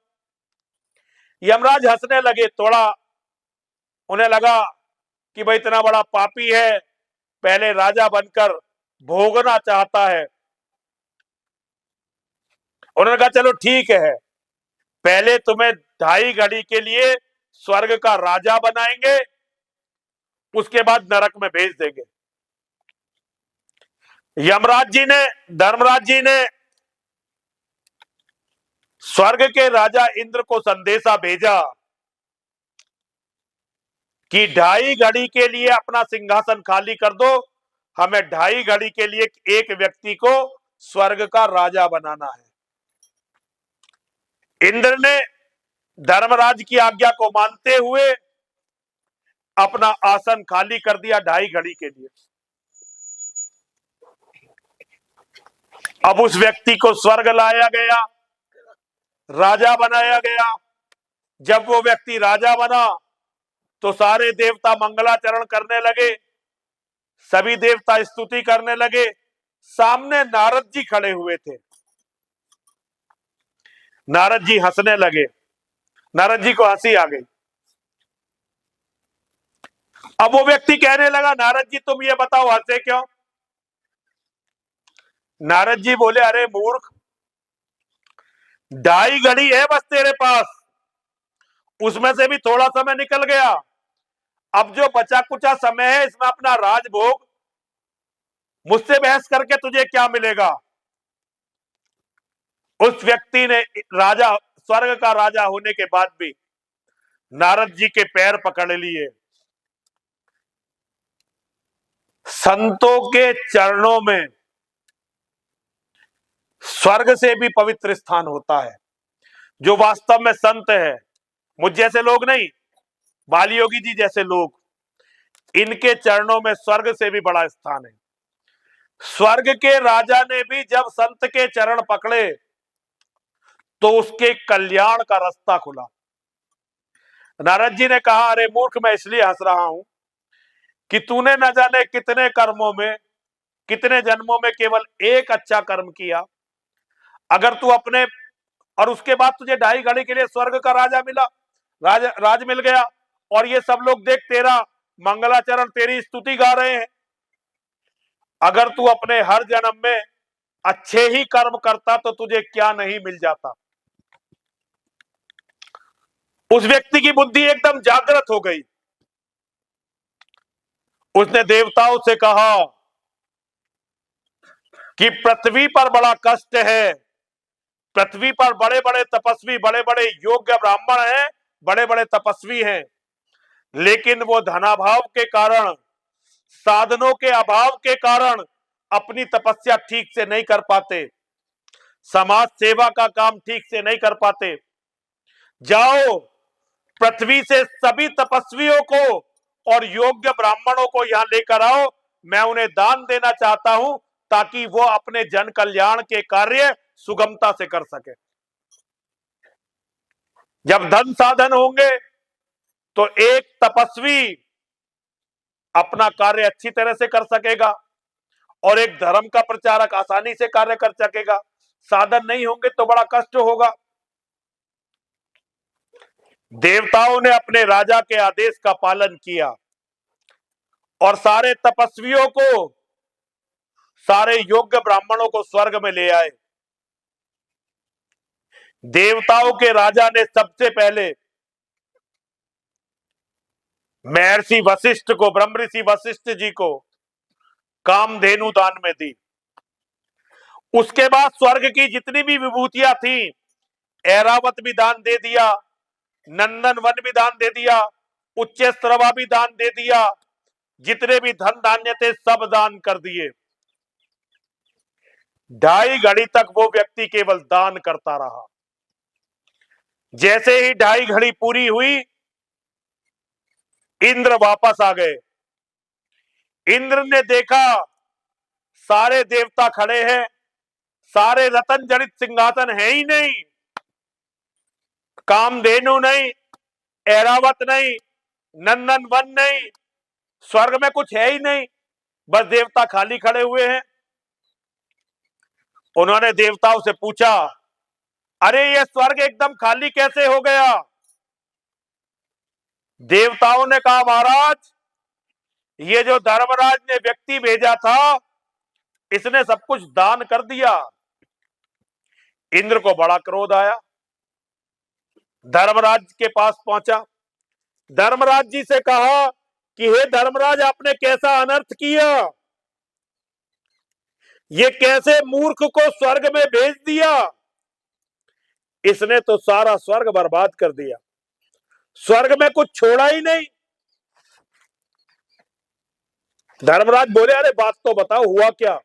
यमराज हंसने लगे। थोड़ा उन्हें लगा कि भाई इतना बड़ा पापी है, पहले राजा बनकर भोगना चाहता है। उन्होंने कहा चलो ठीक है, पहले तुम्हें 2.5 घड़ी के लिए स्वर्ग का राजा बनाएंगे, उसके बाद नरक में भेज देंगे। यमराज जी ने, धर्मराज जी ने स्वर्ग के राजा इंद्र को संदेशा भेजा कि 2.5 घड़ी के लिए अपना सिंहासन खाली कर दो, हमें 2.5 घड़ी के लिए एक व्यक्ति को स्वर्ग का राजा बनाना है। इंद्र ने धर्मराज की आज्ञा को मानते हुए अपना आसन खाली कर दिया 2.5 घड़ी के लिए। अब उस व्यक्ति को स्वर्ग लाया गया, राजा बनाया गया। जब वो व्यक्ति राजा बना तो सारे देवता मंगलाचरण करने लगे, सभी देवता स्तुति करने लगे। सामने नारद जी खड़े हुए थे। नारद जी हंसने लगे। नारद जी को हंसी आ गई। अब वो व्यक्ति कहने लगा, नारद जी तुम ये बताओ हंसे क्यों? नारद जी बोले, अरे मूर्ख, 2.5 घड़ी है बस तेरे पास, उसमें से भी थोड़ा समय निकल गया। अब जो बचा कुचा समय है इसमें अपना राजभोग, मुझसे बहस करके तुझे क्या मिलेगा? उस व्यक्ति ने राजा, स्वर्ग का राजा होने के बाद भी नारद जी के पैर पकड़ लिए। संतों के चरणों में स्वर्ग से भी पवित्र स्थान होता है। जो वास्तव में संत है, मुझ जैसे लोग नहीं, बाली योगी जी जैसे लोग, इनके चरणों में स्वर्ग से भी बड़ा स्थान है। स्वर्ग के राजा ने भी जब संत के चरण पकड़े तो उसके कल्याण का रास्ता खुला। नारद जी ने कहा, अरे मूर्ख, मैं इसलिए हंस रहा हूं कि तूने न जाने कितने कर्मों में, कितने जन्मों में केवल एक अच्छा कर्म किया। अगर तू अपने, और उसके बाद तुझे 2.5 घड़ी के लिए स्वर्ग का राजा मिला, राज मिल गया, और ये सब लोग देख तेरा मंगलाचरण, तेरी स्तुति गा रहे हैं। अगर तू अपने हर जन्म में अच्छे ही कर्म करता तो तुझे क्या नहीं मिल जाता। उस व्यक्ति की बुद्धि एकदम जागृत हो गई। उसने देवताओं से कहा कि पृथ्वी पर बड़ा कष्ट है, पृथ्वी पर बड़े बड़े तपस्वी, बड़े बड़े योग्य ब्राह्मण हैं, बड़े बड़े तपस्वी हैं, लेकिन वो धनाभाव के कारण, साधनों के अभाव के कारण अपनी तपस्या ठीक से नहीं कर पाते, समाज सेवा का काम ठीक से नहीं कर पाते। जाओ, पृथ्वी से सभी तपस्वियों को और योग्य ब्राह्मणों को यहां लेकर आओ, मैं उन्हें दान देना चाहता हूं ताकि वो अपने जन कल्याण के कार्य सुगमता से कर सके। जब धन साधन होंगे तो एक तपस्वी अपना कार्य अच्छी तरह से कर सकेगा और एक धर्म का प्रचारक आसानी से कार्य कर सकेगा। साधन नहीं होंगे तो बड़ा कष्ट होगा। देवताओं ने अपने राजा के आदेश का पालन किया और सारे तपस्वियों को, सारे योग्य ब्राह्मणों को स्वर्ग में ले आए। देवताओं के राजा ने सबसे पहले महर्षि वशिष्ठ को, ब्रह्म ऋषि वशिष्ठ जी को कामधेनु दान में दी। उसके बाद स्वर्ग की जितनी भी विभूतियां थी, ऐरावत भी दान दे दिया, नंदन वन भी दान दे दिया, उच्च स्त्रवा भी दान दे दिया, जितने भी धन धान्य थे सब दान कर दिए। 2.5 घड़ी तक वो व्यक्ति केवल दान करता रहा। जैसे ही 2.5 घड़ी पूरी हुई, इंद्र वापस आ गए। इंद्र ने देखा सारे देवता खड़े हैं, सारे रतन जड़ित सिंहासन है ही नहीं, कामधेनु नहीं, ऐरावत नहीं, नंदन वन नहीं, स्वर्ग में कुछ है ही नहीं, बस देवता खाली खड़े हुए हैं। उन्होंने देवताओं से पूछा, अरे ये स्वर्ग एकदम खाली कैसे हो गया? देवताओं ने कहा, महाराज ये जो धर्मराज ने व्यक्ति भेजा था, इसने सब कुछ दान कर दिया। इंद्र को बड़ा क्रोध आया, धर्मराज के पास पहुंचा, धर्मराज जी से कहा कि हे धर्मराज, आपने कैसा अनर्थ किया? ये कैसे मूर्ख को स्वर्ग में भेज दिया? इसने तो सारा स्वर्ग बर्बाद कर दिया, स्वर्ग में कुछ छोड़ा ही नहीं। धर्मराज बोले, अरे बात तो बताओ, हुआ क्या?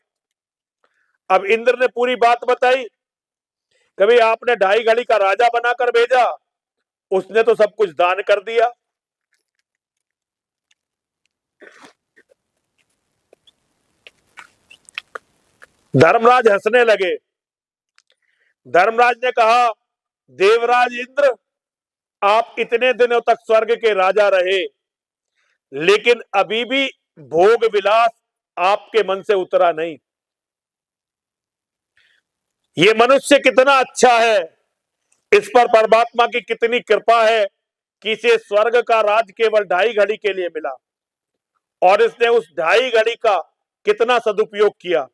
अब इंद्र ने पूरी बात बताई। कभी आपने 2.5 घड़ी का राजा बनाकर भेजा, उसने तो सब कुछ दान कर दिया। धर्मराज हंसने लगे। धर्मराज ने कहा, देवराज इंद्र, आप इतने दिनों तक स्वर्ग के राजा रहे, लेकिन अभी भी भोग विलास आपके मन से उतरा नहीं। ये मनुष्य कितना अच्छा है, इस पर परमात्मा की कितनी कृपा है कि इसे स्वर्ग का राज केवल 2.5 घड़ी के लिए मिला, और इसने उस 2.5 घड़ी का कितना सदुपयोग किया।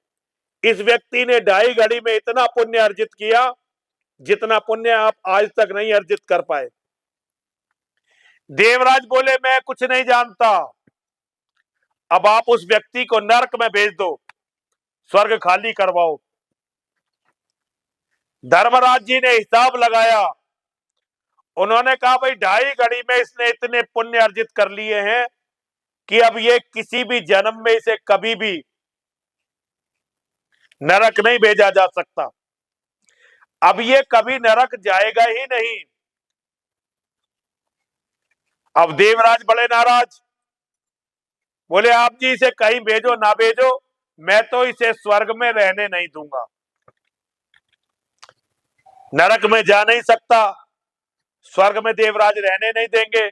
इस व्यक्ति ने 2.5 घड़ी में इतना पुण्य अर्जित किया जितना पुण्य आप आज तक नहीं अर्जित कर पाए। देवराज बोले, मैं कुछ नहीं जानता, अब आप उस व्यक्ति को नरक में भेज दो, स्वर्ग खाली करवाओ। धर्मराज जी ने हिसाब लगाया। उन्होंने कहा, भाई 2.5 घड़ी में इसने इतने पुण्य अर्जित कर लिए हैं कि अब ये किसी भी जन्म में इसे कभी भी नरक नहीं भेजा जा सकता, अब ये कभी नरक जाएगा ही नहीं। अब देवराज बड़े नाराज, बोले, आप जी इसे कहीं भेजो ना भेजो, मैं तो इसे स्वर्ग में रहने नहीं दूंगा, नरक में जा नहीं सकता, स्वर्ग में देवराज रहने नहीं देंगे।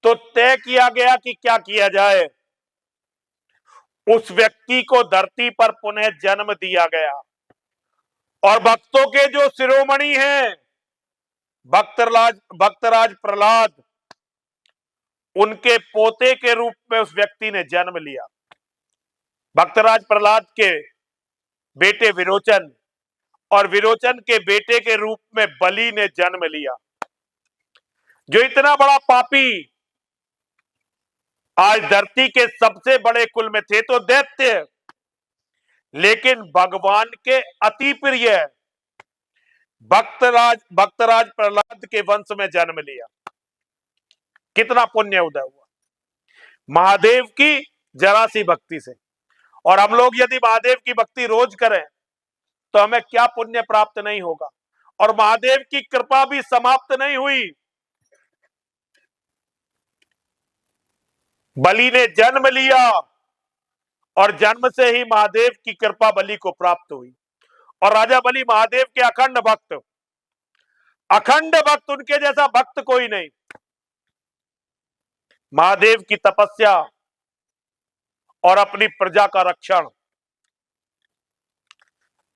तो तय किया गया कि क्या किया जाए। उस व्यक्ति को धरती पर पुनः जन्म दिया गया, और भक्तों के जो शिरोमणि हैं, भक्तराज प्रहलाद, उनके पोते के रूप में उस व्यक्ति ने जन्म लिया। भक्तराज प्रहलाद के बेटे विरोचन और विरोचन के बेटे के रूप में बलि ने जन्म लिया, जो इतना बड़ा पापी आज धरती के सबसे बड़े कुल में थे तो दैत्य, लेकिन भगवान के अति प्रिय भक्तराज प्रहलाद के वंश में जन्म लिया। कितना पुण्य उदय हुआ महादेव की जरा सी भक्ति से। और हम लोग यदि महादेव की भक्ति रोज करें तो हमें क्या पुण्य प्राप्त नहीं होगा। और महादेव की कृपा भी समाप्त नहीं हुई। बलि ने जन्म लिया और जन्म से ही महादेव की कृपा बलि को प्राप्त हुई। और राजा बलि महादेव के अखंड भक्त, उनके जैसा भक्त कोई नहीं। महादेव की तपस्या और अपनी प्रजा का रक्षण,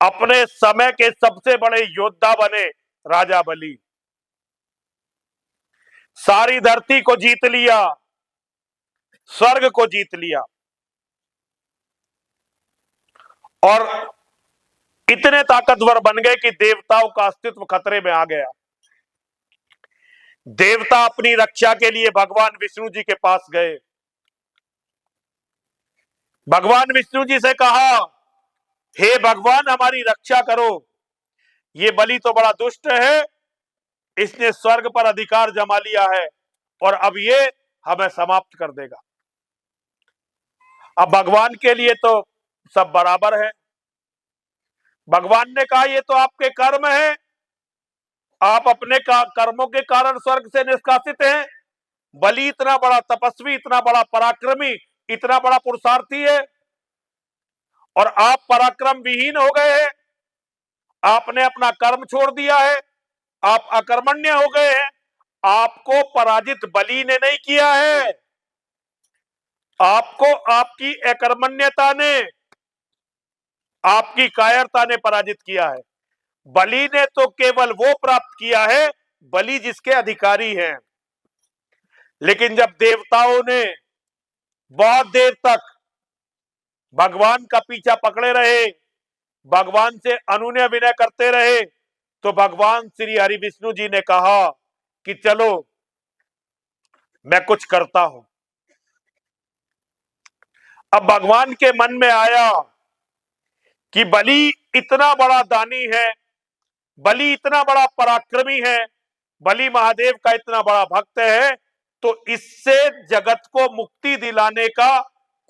अपने समय के सबसे बड़े योद्धा बने राजा बलि। सारी धरती को जीत लिया, स्वर्ग को जीत लिया, और इतने ताकतवर बन गए कि देवताओं का अस्तित्व खतरे में आ गया। देवता अपनी रक्षा के लिए भगवान विष्णु जी के पास गए। भगवान विष्णु जी से कहा, हे भगवान हमारी रक्षा करो, ये बलि तो बड़ा दुष्ट है, इसने स्वर्ग पर अधिकार जमा लिया है और अब ये हमें समाप्त कर देगा। अब भगवान के लिए तो सब बराबर है। भगवान ने कहा, ये तो आपके कर्म है, आप अपने कर्मों के कारण स्वर्ग से निष्कासित हैं। बलि इतना बड़ा तपस्वी, इतना बड़ा पराक्रमी, इतना बड़ा पुरुषार्थी है, और आप पराक्रम विहीन हो गए हैं, आपने अपना कर्म छोड़ दिया है, आप अकर्मण्य हो गए हैं। आपको पराजित बलि ने नहीं किया है, आपको आपकी अकर्मण्यता ने, आपकी कायरता ने पराजित किया है। बलि ने तो केवल वो प्राप्त किया है बलि जिसके अधिकारी हैं। लेकिन जब देवताओं ने बहुत देर तक भगवान का पीछा पकड़े रहे, भगवान से अनुनय विनय करते रहे, तो भगवान श्री हरि विष्णु जी ने कहा कि चलो मैं कुछ करता हूं। अब भगवान के मन में आया कि बलि इतना बड़ा दानी है, बलि इतना बड़ा पराक्रमी है, बलि महादेव का इतना बड़ा भक्त है, तो इससे जगत को मुक्ति दिलाने का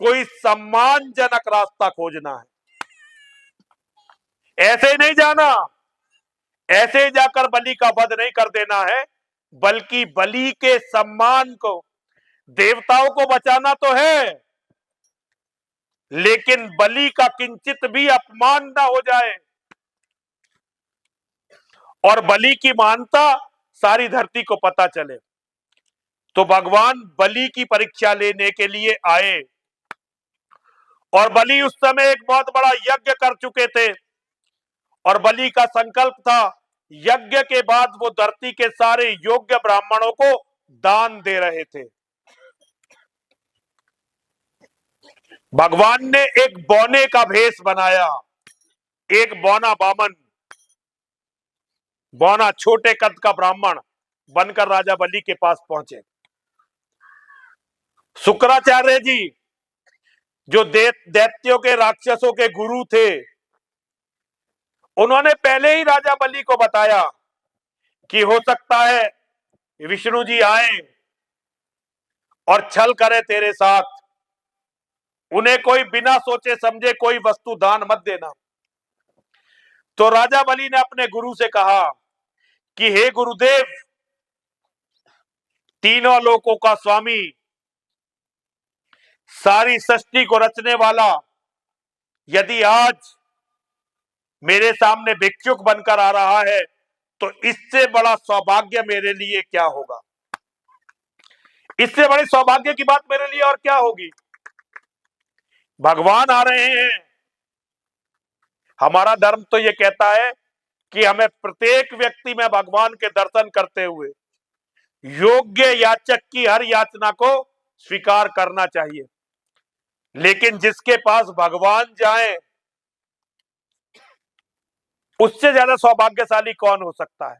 कोई सम्मानजनक रास्ता खोजना है। ऐसे ही नहीं जाना, ऐसे जाकर बलि का वध नहीं कर देना है, बल्कि बलि के सम्मान को, देवताओं को बचाना तो है, लेकिन बलि का किंचित भी अपमान ना हो जाए और बलि की महानता सारी धरती को पता चले। तो भगवान बलि की परीक्षा लेने के लिए आए और बलि उस समय एक बहुत बड़ा यज्ञ कर चुके थे और बलि का संकल्प था यज्ञ के बाद वो धरती के सारे योग्य ब्राह्मणों को दान दे रहे थे। भगवान ने एक बौने का भेष बनाया, एक बौना बामन, बौना छोटे कद का ब्राह्मण बनकर राजा बलि के पास पहुंचे। शुक्राचार्य जी जो दैत्यों के, राक्षसों के गुरु थे, उन्होंने पहले ही राजा बलि को बताया कि हो सकता है विष्णु जी आए और छल करे तेरे साथ, उन्हें कोई बिना सोचे समझे कोई वस्तु दान मत देना। तो राजा बलि ने अपने गुरु से कहा कि हे गुरुदेव, तीनों लोकों का स्वामी, सारी सृष्टि को रचने वाला, यदि आज मेरे सामने भिक्षुक बनकर आ रहा है तो इससे बड़ा सौभाग्य मेरे लिए क्या होगा, इससे बड़े सौभाग्य की बात मेरे लिए और क्या होगी। भगवान आ रहे हैं। हमारा धर्म तो यह कहता है कि हमें प्रत्येक व्यक्ति में भगवान के दर्शन करते हुए योग्य याचक की हर याचना को स्वीकार करना चाहिए। लेकिन जिसके पास भगवान जाए, उससे ज्यादा सौभाग्यशाली कौन हो सकता है।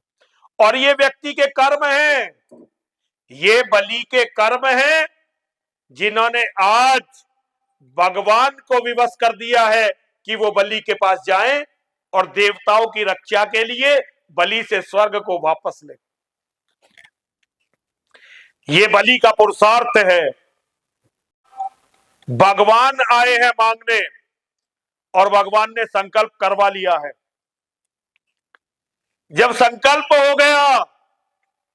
और ये व्यक्ति के कर्म हैं, ये बलि के कर्म हैं, जिन्होंने आज भगवान को विवश कर दिया है कि वो बलि के पास जाएं और देवताओं की रक्षा के लिए बलि से स्वर्ग को वापस ले। ये बलि का पुरुषार्थ है। भगवान आए हैं मांगने और भगवान ने संकल्प करवा लिया है। जब संकल्प हो गया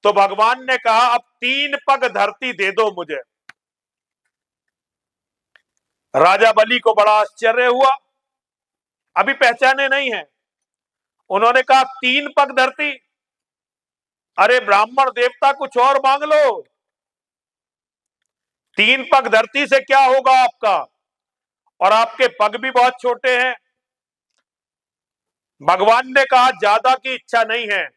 तो भगवान ने कहा अब 3 पग धरती दे दो मुझे। राजा बलि को बड़ा आश्चर्य हुआ, अभी पहचाने नहीं है। उन्होंने कहा 3 पग धरती, अरे ब्राह्मण देवता कुछ और मांग लो, 3 पग धरती से क्या होगा आपका, और आपके पग भी बहुत छोटे हैं। भगवान ने कहा ज्यादा की इच्छा नहीं है,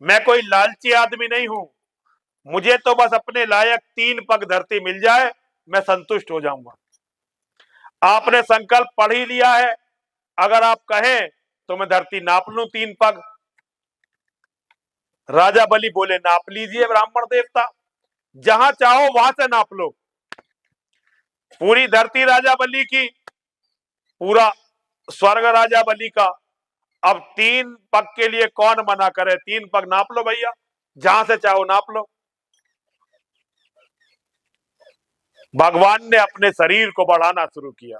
मैं कोई लालची आदमी नहीं हूं, मुझे तो बस अपने लायक 3 पग धरती मिल जाए, मैं संतुष्ट हो जाऊंगा। आपने संकल्प पढ़ ही लिया है, अगर आप कहें तो मैं धरती नाप लूं 3 पग। राजा बलि बोले नाप लीजिए ब्राह्मण देवता, जहां चाहो वहां से नाप लो। पूरी धरती राजा बलि की, पूरा स्वर्ग राजा बलि का। अब 3 पग के लिए कौन मना करे, 3 पग नाप लो भैया, जहां से चाहो नाप लो। भगवान ने अपने शरीर को बढ़ाना शुरू किया,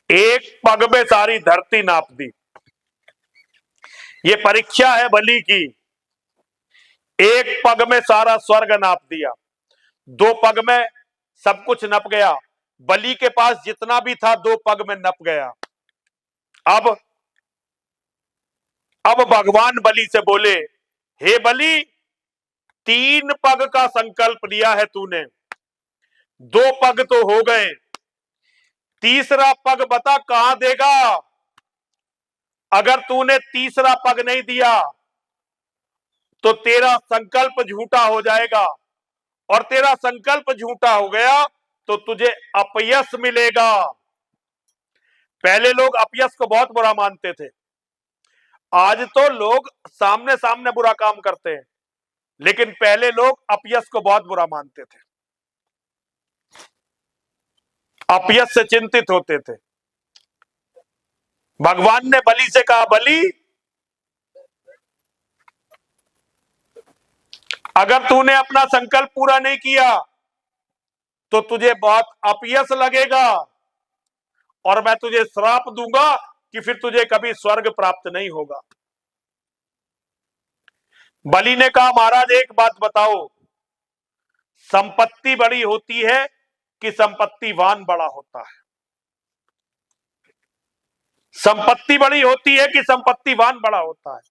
1 पग में सारी धरती नाप दी। ये परीक्षा है बलि की। 1 पग में सारा स्वर्ग नाप दिया, 2 पग में सब कुछ नप गया, बलि के पास जितना भी था 2 पग में नप गया। अब भगवान बलि से बोले, हे बलि, 3 पग का संकल्प लिया है तूने, 2 पग तो हो गए, तीसरा पग बता कहां देगा? अगर तूने तीसरा पग नहीं दिया तो तेरा संकल्प झूठा हो जाएगा, और तेरा संकल्प झूठा हो गया तो तुझे अपयश मिलेगा। पहले लोग अपयश को बहुत बुरा मानते थे, आज तो लोग सामने सामने बुरा काम करते हैं, लेकिन पहले लोग अपयश को बहुत बुरा मानते थे, अपयश से चिंतित होते थे। भगवान ने बलि से कहा, बलि, अगर तूने अपना संकल्प पूरा नहीं किया तो तुझे बहुत अपयश लगेगा, और मैं तुझे श्राप दूंगा कि फिर तुझे कभी स्वर्ग प्राप्त नहीं होगा। बलि ने कहा, महाराज एक बात बताओ, संपत्ति बड़ी होती है कि संपत्तिवान बड़ा होता है? संपत्ति बड़ी होती है कि संपत्तिवान बड़ा होता है?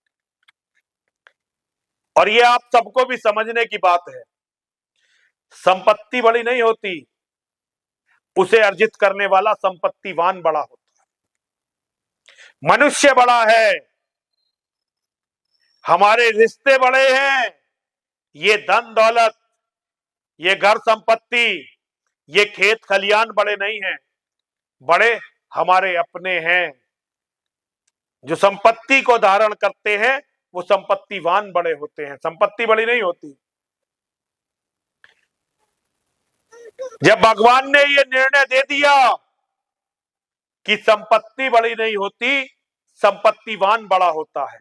और ये आप सबको भी समझने की बात है। संपत्ति बड़ी नहीं होती, उसे अर्जित करने वाला संपत्तिवान बड़ा होता है। मनुष्य बड़ा है, हमारे रिश्ते बड़े हैं, ये धन दौलत, ये घर संपत्ति, ये खेत खलियान बड़े नहीं हैं, बड़े हमारे अपने हैं। जो संपत्ति को धारण करते हैं वो संपत्तिवान बड़े होते हैं, संपत्ति बड़ी नहीं होती। जब भगवान ने ये निर्णय दे दिया कि संपत्ति बड़ी नहीं होती, संपत्तिवान बड़ा होता है,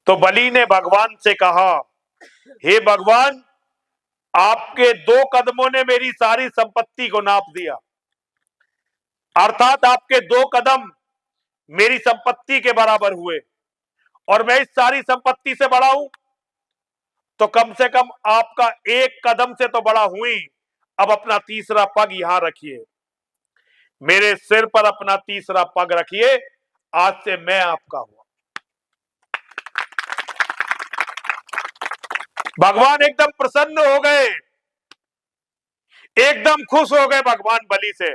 तो बलि ने भगवान से कहा, हे भगवान, आपके 2 कदमों ने मेरी सारी संपत्ति को नाप दिया, अर्थात आपके 2 कदम मेरी संपत्ति के बराबर हुए, और मैं इस सारी संपत्ति से बड़ा हूं, तो कम से कम आपका 1 कदम से तो बड़ा हुई। अब अपना तीसरा पग यहां रखिए, मेरे सिर पर अपना तीसरा पग रखिए, आज से मैं आपका हुआ। भगवान एकदम प्रसन्न हो गए, एकदम खुश हो गए भगवान बलि से,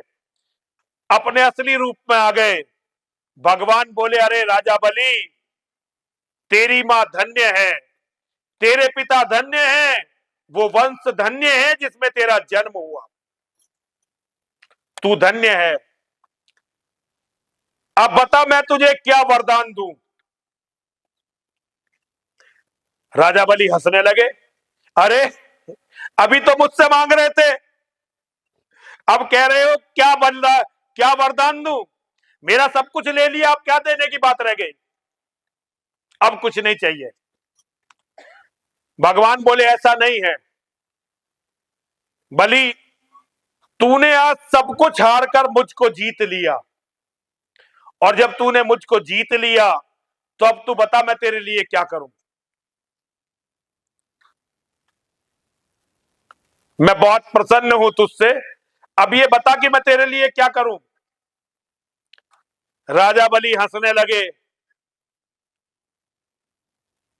अपने असली रूप में आ गए। भगवान बोले, अरे राजा बलि, तेरी मां धन्य है, तेरे पिता धन्य है, वो वंश धन्य है जिसमें तेरा जन्म हुआ, तू धन्य है। अब बता मैं तुझे क्या वरदान दूं? राजा बलि हंसने लगे, अरे अभी तो मुझसे मांग रहे थे, अब कह रहे हो क्या बन रहा, क्या वरदान दूं? मेरा सब कुछ ले लिया, अब क्या देने की बात रह गई? अब कुछ नहीं चाहिए। भगवान बोले, ऐसा नहीं है बलि, तूने आज सब कुछ हारकर मुझको जीत लिया, और जब तूने मुझको जीत लिया तो अब तू बता मैं तेरे लिए क्या करूं? मैं बहुत प्रसन्न हूं तुझसे, अब ये बता कि मैं तेरे लिए क्या करूं? राजा बलि हंसने लगे।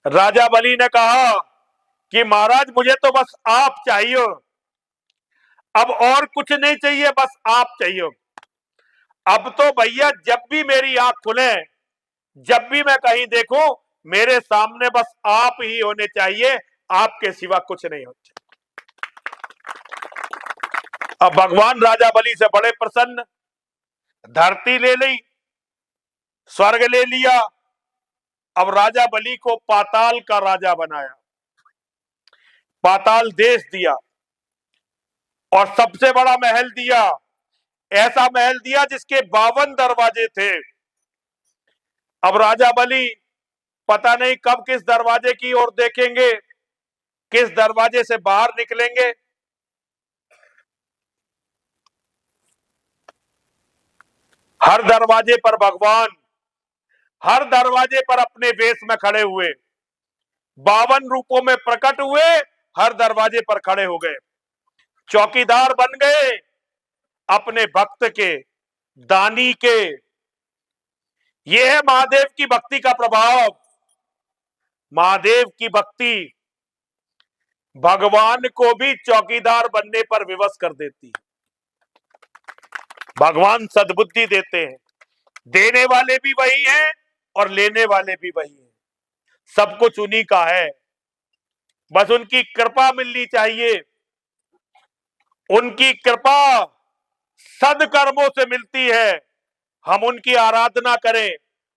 राजा बलि ने कहा कि महाराज मुझे तो बस आप चाहिए, अब और कुछ नहीं चाहिए, बस आप चाहिए। अब तो भैया जब भी मेरी आंख खुले, जब भी मैं कहीं देखूं, मेरे सामने बस आप ही होने चाहिए, आपके सिवा कुछ नहीं होता। अब भगवान राजा बलि से बड़े प्रसन्न, धरती ले ली, स्वर्ग ले लिया, अब राजा बलि को पाताल का राजा बनाया, पाताल देश दिया, और सबसे बड़ा महल दिया, ऐसा महल दिया जिसके 52 दरवाजे थे। अब राजा बलि पता नहीं कब किस दरवाजे की ओर देखेंगे, किस दरवाजे से बाहर निकलेंगे। हर दरवाजे पर भगवान, हर दरवाजे पर अपने वेश में खड़े हुए, 52 रूपों में प्रकट हुए, हर दरवाजे पर खड़े हो गए। चौकीदार बन गए अपने भक्त के, दानी के। यह है महादेव की भक्ति का प्रभाव। महादेव की भक्ति भगवान को भी चौकीदार बनने पर विवश कर देती है। भगवान सद्बुद्धि देते हैं, देने वाले भी वही हैं और लेने वाले भी वही हैं। सब कुछ उन्हीं का है, बस उनकी कृपा मिलनी चाहिए। उनकी कृपा सदकर्मों से मिलती है। हम उनकी आराधना करें,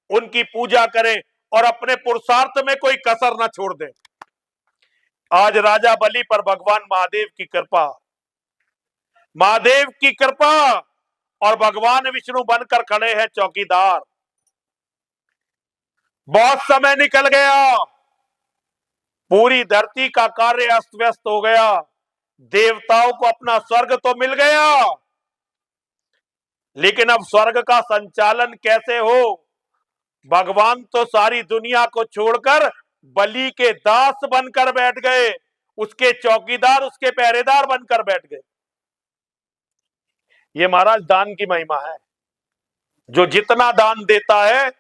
उनकी पूजा करें और अपने पुरुषार्थ में कोई कसर न छोड़ दें। आज राजा बलि पर भगवान महादेव की कृपा, महादेव की कृपा और भगवान विष्णु बनकर खड़े हैं चौकीदार। बहुत समय निकल गया, पूरी धरती का कार्य अस्त व्यस्त हो गया। देवताओं को अपना स्वर्ग तो मिल गया, लेकिन अब स्वर्ग का संचालन कैसे हो? भगवान तो सारी दुनिया को छोड़कर बलि के दास बनकर बैठ गए, उसके चौकीदार, उसके पहरेदार बनकर बैठ गए। ये महाराज दान की महिमा है। जो जितना दान देता है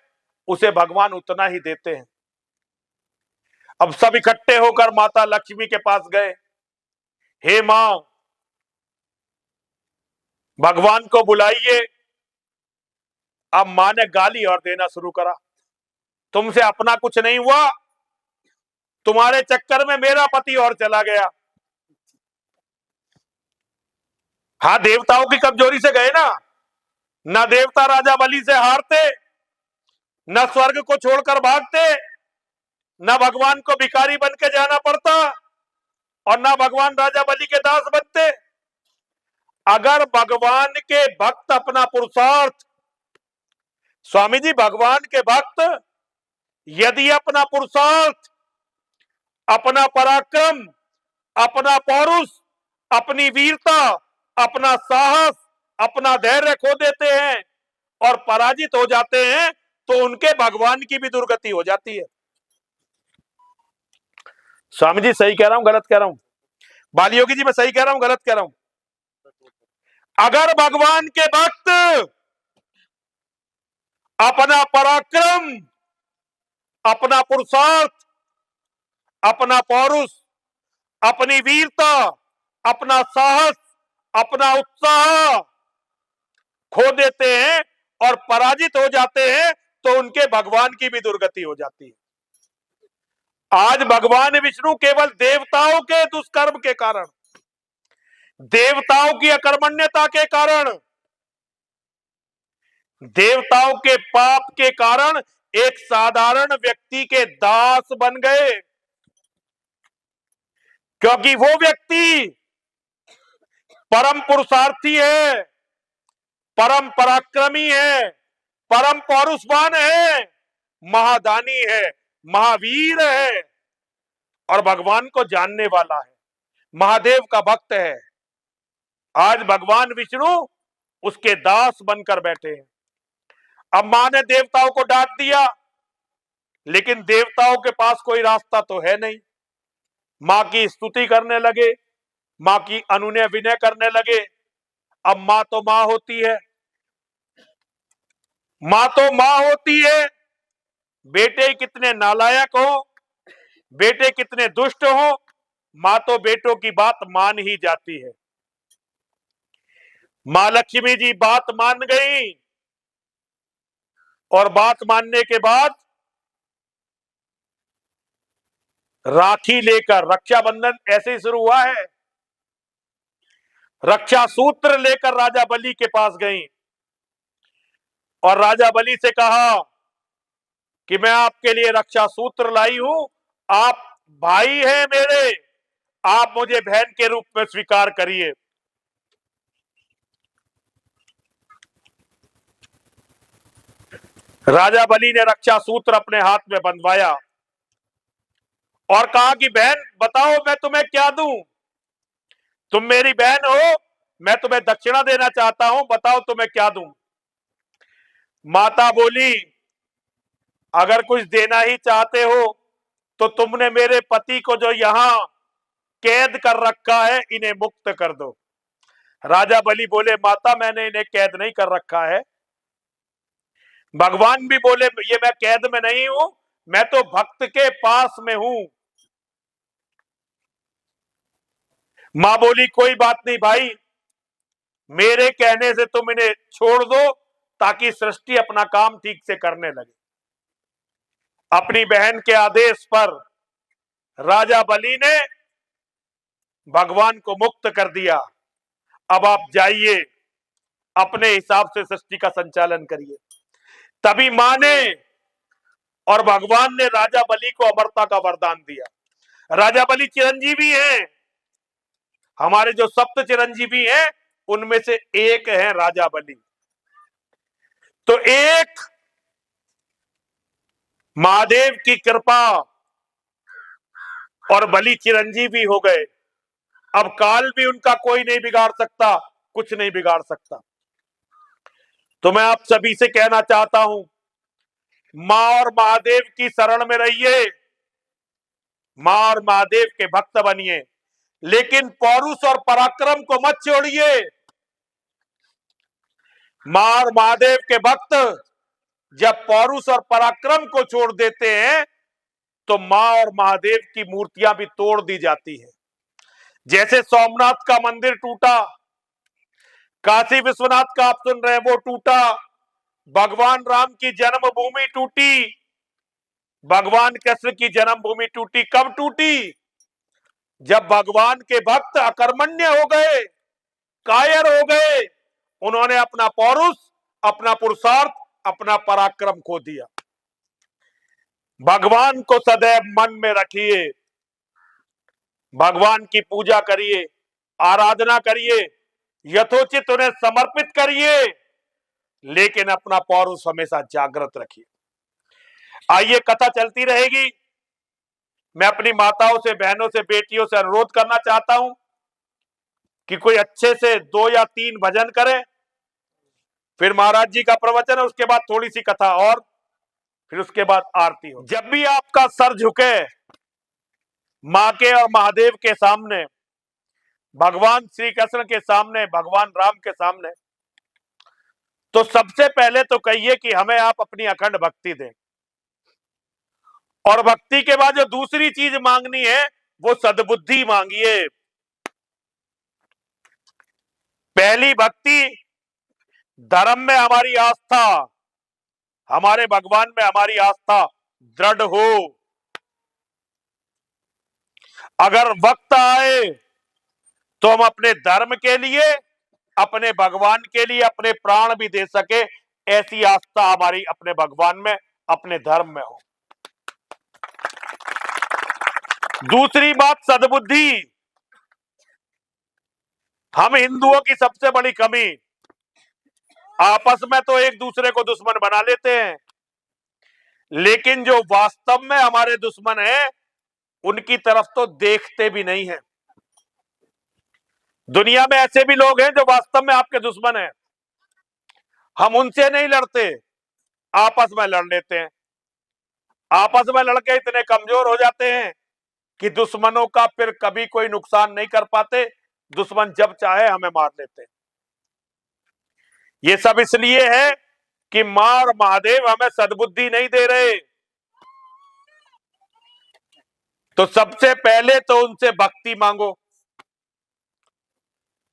उसे भगवान उतना ही देते हैं। अब सब इकट्ठे होकर माता लक्ष्मी के पास गए। हे मां, भगवान को बुलाइए। अब मां ने गाली और देना शुरू करा। तुमसे अपना कुछ नहीं हुआ, तुम्हारे चक्कर में मेरा पति और चला गया। हाँ, देवताओं की कमजोरी से गए ना। ना देवता राजा बलि से हारते, न स्वर्ग को छोड़कर भागते, न भगवान को भिखारी बन के जाना पड़ता और न भगवान राजा बलि के दास बनते। अगर भगवान के भक्त अपना पुरुषार्थ, स्वामी जी, भगवान के भक्त यदि अपना पुरुषार्थ, अपना पराक्रम, अपना पौरुष, अपनी वीरता, अपना साहस, अपना धैर्य खो देते हैं और पराजित हो जाते हैं, तो उनके भगवान की भी दुर्गति हो जाती है। स्वामी जी सही कह रहा हूं, गलत कह रहा हूं? बालयोगी जी मैं सही कह रहा हूं, गलत कह रहा हूं? अगर भगवान के भक्त अपना पराक्रम, अपना पुरुषार्थ, अपना पौरुष, अपनी वीरता, अपना साहस, अपना उत्साह खो देते हैं और पराजित हो जाते हैं, तो उनके भगवान की भी दुर्गति हो जाती है। आज भगवान विष्णु केवल देवताओं के दुष्कर्म के कारण, देवताओं की अकर्मण्यता के कारण, देवताओं के पाप के कारण एक साधारण व्यक्ति के दास बन गए। क्योंकि वो व्यक्ति परम पुरुषार्थी है, परम पराक्रमी है, परम पौरुषवान है, महादानी है, महावीर है और भगवान को जानने वाला है, महादेव का भक्त है। आज भगवान विष्णु उसके दास बनकर बैठे हैं। अब मां ने देवताओं को डांट दिया, लेकिन देवताओं के पास कोई रास्ता तो है नहीं। मां की स्तुति करने लगे, मां की अनुनय विनय करने लगे। अब मां तो मां होती है, मां तो मां होती है। बेटे कितने नालायक हो, बेटे कितने दुष्ट हो, मां तो बेटों की बात मान ही जाती है। मां लक्ष्मी जी बात मान गई और बात मानने के बाद राखी लेकर, रक्षाबंधन ऐसे ही शुरू हुआ है, रक्षा सूत्र लेकर राजा बलि के पास गई और राजा बलि से कहा कि मैं आपके लिए रक्षा सूत्र लाई हूं, आप भाई हैं मेरे, आप मुझे बहन के रूप में स्वीकार करिए। राजा बलि ने रक्षा सूत्र अपने हाथ में बंधवाया और कहा कि बहन बताओ मैं तुम्हें क्या दूं? तुम मेरी बहन हो, मैं तुम्हें दक्षिणा देना चाहता हूं, बताओ तुम्हें क्या दूं? माता बोली, अगर कुछ देना ही चाहते हो तो तुमने मेरे पति को जो यहां कैद कर रखा है, इन्हें मुक्त कर दो। राजा बलि बोले, माता मैंने इन्हें कैद नहीं कर रखा है। भगवान भी बोले, ये मैं कैद में नहीं हूं, मैं तो भक्त के पास में हूं। मां बोली, कोई बात नहीं भाई, मेरे कहने से तुम इन्हें छोड़ दो ताकि सृष्टि अपना काम ठीक से करने लगे। अपनी बहन के आदेश पर राजा बलि ने भगवान को मुक्त कर दिया। अब आप जाइए, अपने हिसाब से सृष्टि का संचालन करिए। तभी मां ने और भगवान ने राजा बलि को अमरता का वरदान दिया। राजा बलि चिरंजीवी हैं, हमारे जो सप्त चिरंजीवी हैं उनमें से एक है राजा बलि। तो एक महादेव की कृपा और बलि चिरंजीवी हो गए। अब काल भी उनका कोई नहीं बिगाड़ सकता, कुछ नहीं बिगाड़ सकता। तो मैं आप सभी से कहना चाहता हूं, मां और महादेव की शरण में रहिए, मां और महादेव के भक्त बनिए, लेकिन पौरुष और पराक्रम को मत छोड़िए। मां और महादेव के भक्त जब पौरुष और पराक्रम को छोड़ देते हैं तो मां और महादेव की मूर्तियां भी तोड़ दी जाती हैं। जैसे सोमनाथ का मंदिर टूटा, काशी विश्वनाथ का आप सुन रहे हैं वो टूटा, भगवान राम की जन्मभूमि टूटी, भगवान कृष्ण की जन्मभूमि टूटी। कब टूटी? जब भगवान के भक्त अकर्मण्य हो गए, कायर हो गए, उन्होंने अपना पौरुष, अपना पुरुषार्थ, अपना पराक्रम खो दिया। भगवान को सदैव मन में रखिए, भगवान की पूजा करिए, आराधना करिए, यथोचित उन्हें समर्पित करिए, लेकिन अपना पौरुष हमेशा जागृत रखिए। आइए, कथा चलती रहेगी। मैं अपनी माताओं से, बहनों से, बेटियों से अनुरोध करना चाहता हूं कि कोई अच्छे से 2 या 3 भजन करें, फिर महाराज जी का प्रवचन है, उसके बाद थोड़ी सी कथा और, फिर उसके बाद आरती हो। जब भी आपका सर झुके मां के और महादेव के सामने, भगवान श्री कृष्ण के सामने, भगवान राम के सामने, तो सबसे पहले तो कहिए कि हमें आप अपनी अखंड भक्ति दें। और भक्ति के बाद जो दूसरी चीज मांगनी है वो सद्बुद्धि मांगिए। पहली भक्ति, धर्म में हमारी आस्था, हमारे भगवान में हमारी आस्था दृढ़ हो। अगर वक्त आए तो हम अपने धर्म के लिए, अपने भगवान के लिए अपने प्राण भी दे सके, ऐसी आस्था हमारी अपने भगवान में, अपने धर्म में हो। दूसरी बात, सद्बुद्धि। हम हिंदुओं की सबसे बड़ी कमी, आपस में तो एक दूसरे को दुश्मन बना लेते हैं, लेकिन जो वास्तव में हमारे दुश्मन हैं उनकी तरफ तो देखते भी नहीं है। दुनिया में ऐसे भी लोग हैं जो वास्तव में आपके दुश्मन हैं, हम उनसे नहीं लड़ते, आपस में लड़ लेते हैं। आपस में लड़के इतने कमजोर हो जाते हैं कि दुश्मनों का फिर कभी कोई नुकसान नहीं कर पाते, दुश्मन जब चाहे हमें मार लेते हैं। ये सब इसलिए है कि मां और महादेव हमें सद्बुद्धि नहीं दे रहे। तो सबसे पहले तो उनसे भक्ति मांगो,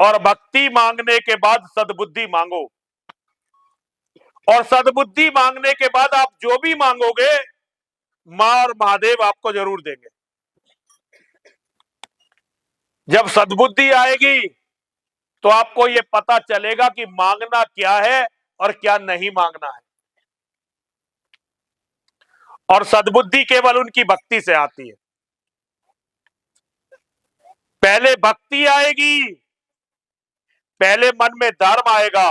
और भक्ति मांगने के बाद सद्बुद्धि मांगो, और सद्बुद्धि मांगने के बाद आप जो भी मांगोगे मां और महादेव आपको जरूर देंगे। जब सद्बुद्धि आएगी तो आपको यह पता चलेगा कि मांगना क्या है और क्या नहीं मांगना है। और सद्बुद्धि केवल उनकी भक्ति से आती है। पहले भक्ति आएगी, पहले मन में धर्म आएगा,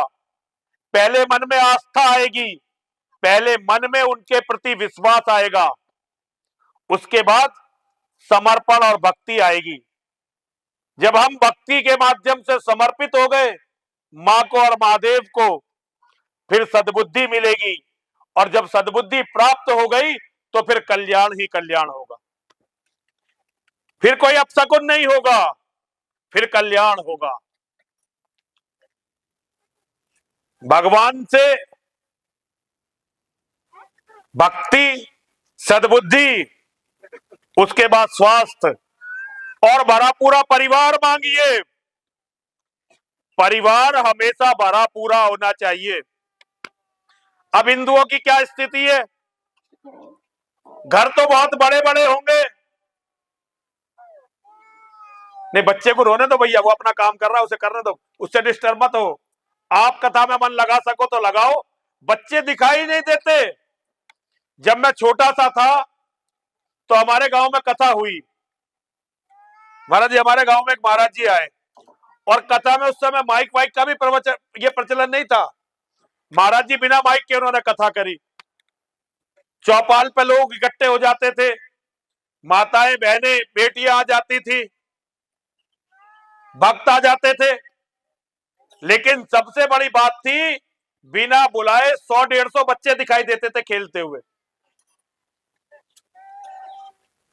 पहले मन में आस्था आएगी, पहले मन में उनके प्रति विश्वास आएगा, उसके बाद समर्पण और भक्ति आएगी। जब हम भक्ति के माध्यम से समर्पित हो गए मां को और महादेव को, फिर सद्बुद्धि मिलेगी, और जब सद्बुद्धि प्राप्त हो गई तो फिर कल्याण ही कल्याण होगा। फिर कोई अपशकुन नहीं होगा, फिर कल्याण होगा। भगवान से भक्ति, सद्बुद्धि, उसके बाद स्वास्थ्य और भरा पूरा परिवार मांगिए। परिवार हमेशा भरा पूरा होना चाहिए। अब हिंदुओं की क्या स्थिति है? घर तो बहुत बड़े बड़े होंगे, नहीं बच्चे को रोने दो भैया, वो अपना काम कर रहा है, उसे करने दो, उससे डिस्टर्ब मत हो। आप कथा में मन लगा सको तो लगाओ। बच्चे दिखाई नहीं देते। जब मैं छोटा सा था तो हमारे गांव में कथा हुई। महाराज जी, हमारे गांव में एक महाराज जी आए और कथा में उस समय माइक वाइक का भी ये प्रचलन नहीं था। महाराज जी बिना माइक के उन्होंने कथा करी। चौपाल पे लोग इकट्ठे हो जाते थे, माताएं, बहनें, बेटियां आ जाती थी, भक्त आ जाते थे। लेकिन सबसे बड़ी बात थी, बिना बुलाए 100-150 बच्चे दिखाई देते थे खेलते हुए।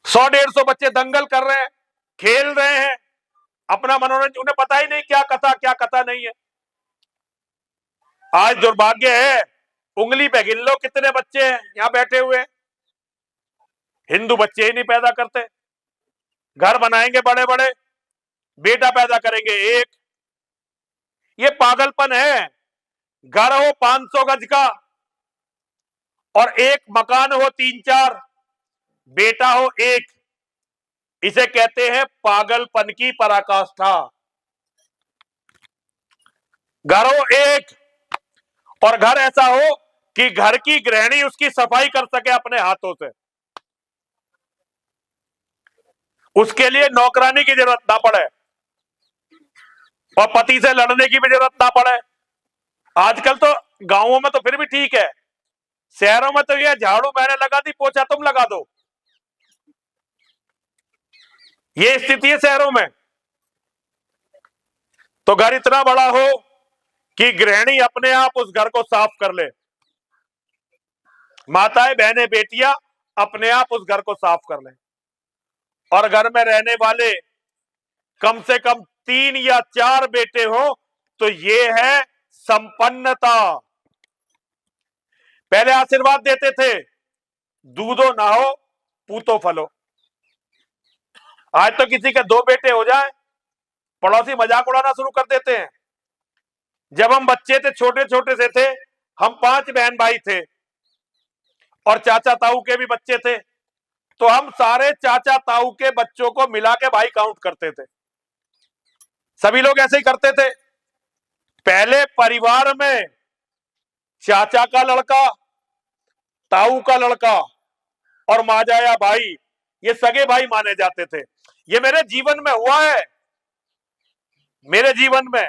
100-150 बच्चे दंगल कर रहे हैं, खेल रहे हैं, अपना मनोरंजन, उन्हें पता ही नहीं क्या कथा नहीं है। आज दुर्भाग्य है, उंगली पे गिन लो कितने बच्चे हैं यहां बैठे हुए। हिंदू बच्चे ही नहीं पैदा करते। घर बनाएंगे बड़े बड़े, बेटा पैदा करेंगे एक। ये पागलपन है। घर हो 500 गज का और एक मकान हो 3-4, बेटा हो एक, इसे कहते हैं पागलपन की पराकाष्ठा। घर हो एक और घर ऐसा हो कि घर की गृहिणी उसकी सफाई कर सके अपने हाथों से, उसके लिए नौकरानी की जरूरत ना पड़े और पति से लड़ने की भी जरूरत ना पड़े। आजकल तो गांवों में तो फिर भी ठीक है, शहरों में तो ये झाड़ू मैंने लगा दी, पोछा तुम लगा दो, ये स्थिति है शहरों में। तो घर इतना बड़ा हो कि गृहिणी अपने आप उस घर को साफ कर ले, माताएं, बहनें, बेटियां अपने आप उस घर को साफ कर लें, और घर में रहने वाले कम से कम 3 या 4 बेटे हो तो ये है संपन्नता। पहले आशीर्वाद देते थे, दूधो ना हो पूतो फलो। आज तो किसी के 2 बेटे हो जाए, पड़ोसी मजाक उड़ाना शुरू कर देते हैं। जब हम बच्चे थे, छोटे छोटे से थे, हम 5 बहन भाई थे और चाचा ताऊ के भी बच्चे थे, तो हम सारे चाचा ताऊ के बच्चों को मिला के भाई काउंट करते थे। सभी लोग ऐसे ही करते थे। पहले परिवार में चाचा का लड़का, ताऊ का लड़का और माजाया भाई, ये सगे भाई माने जाते थे। ये मेरे जीवन में हुआ है, मेरे जीवन में,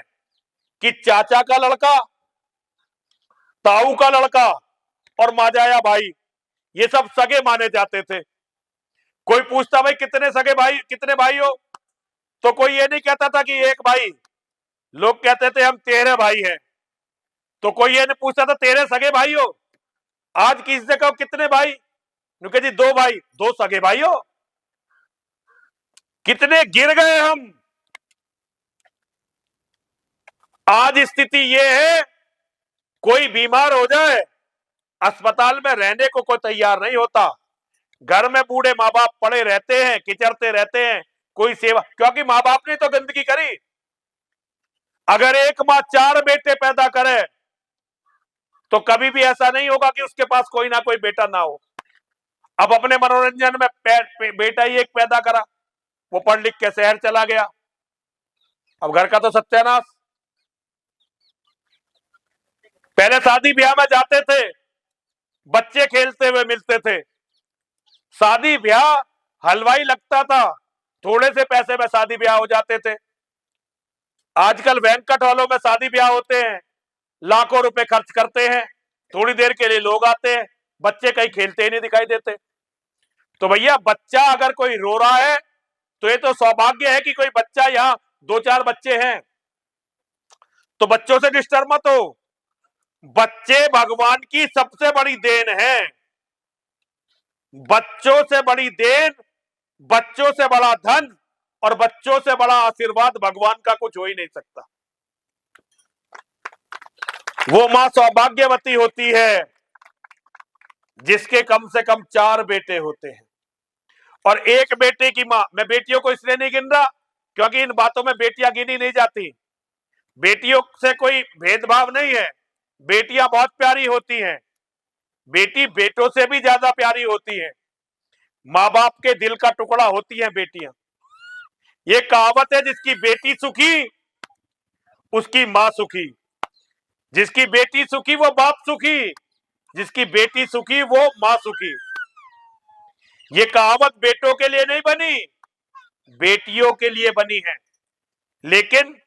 कि चाचा का लड़का, ताऊ का लड़का और माजाया भाई, ये सब सगे माने जाते थे। कोई पूछता भाई कितने सगे भाई, कितने भाई हो, तो कोई ये नहीं कहता था कि एक भाई, लोग कहते थे हम 13 भाई हैं। तो कोई ये नहीं पूछता था 13 सगे भाई हो। आज किसी से कहो कितने भाई, नुके जी 2 भाई, 2 सगे भाई हो। कितने गिर गए हम। आज स्थिति ये है, कोई बीमार हो जाए, अस्पताल में रहने को कोई तैयार नहीं होता। घर में बूढ़े माँ बाप पड़े रहते हैं, किचरते रहते हैं, कोई सेवा, क्योंकि माँ बाप ने तो गंदगी करी। अगर एक माँ 4 बेटे पैदा करे तो कभी भी ऐसा नहीं होगा कि उसके पास कोई ना कोई बेटा ना हो। अब अपने मनोरंजन में बेटा ही एक पैदा करा, वो पढ़ लिख के शहर चला गया, अब घर का तो सत्यानाश। पहले शादी ब्याह में जाते थे, बच्चे खेलते हुए मिलते थे। शादी ब्याह हलवाई लगता था, थोड़े से पैसे में शादी ब्याह हो जाते थे। आजकल बैंक्वेट हॉलों में शादी ब्याह होते हैं, लाखों रुपए खर्च करते हैं, थोड़ी देर के लिए लोग आते हैं, बच्चे कहीं खेलते ही नहीं दिखाई देते। तो भैया, बच्चा अगर कोई रो रहा है तो ये तो सौभाग्य है कि कोई बच्चा, यहाँ 2-4 बच्चे हैं, तो बच्चों से डिस्टर्ब मत हो। बच्चे भगवान की सबसे बड़ी देन है। बच्चों से बड़ी देन, बच्चों से बड़ा धन और बच्चों से बड़ा आशीर्वाद भगवान का कुछ हो ही नहीं सकता। वो मां सौभाग्यवती होती है जिसके कम से कम 4 बेटे होते हैं, और एक बेटे की मां, मैं बेटियों को इसलिए नहीं गिन रहा क्योंकि इन बातों में बेटियां गिनी नहीं जाती। बेटियों से कोई भेदभाव नहीं है, बेटियां बहुत प्यारी होती हैं, बेटी बेटों से भी ज्यादा प्यारी होती है, माँ बाप के दिल का टुकड़ा होती हैं बेटियां। ये कहावत है, जिसकी बेटी सुखी उसकी मां सुखी, जिसकी बेटी सुखी वो बाप सुखी, जिसकी बेटी सुखी वो मां सुखी। ये कहावत बेटों के लिए नहीं बनी, बेटियों के लिए बनी है, लेकिन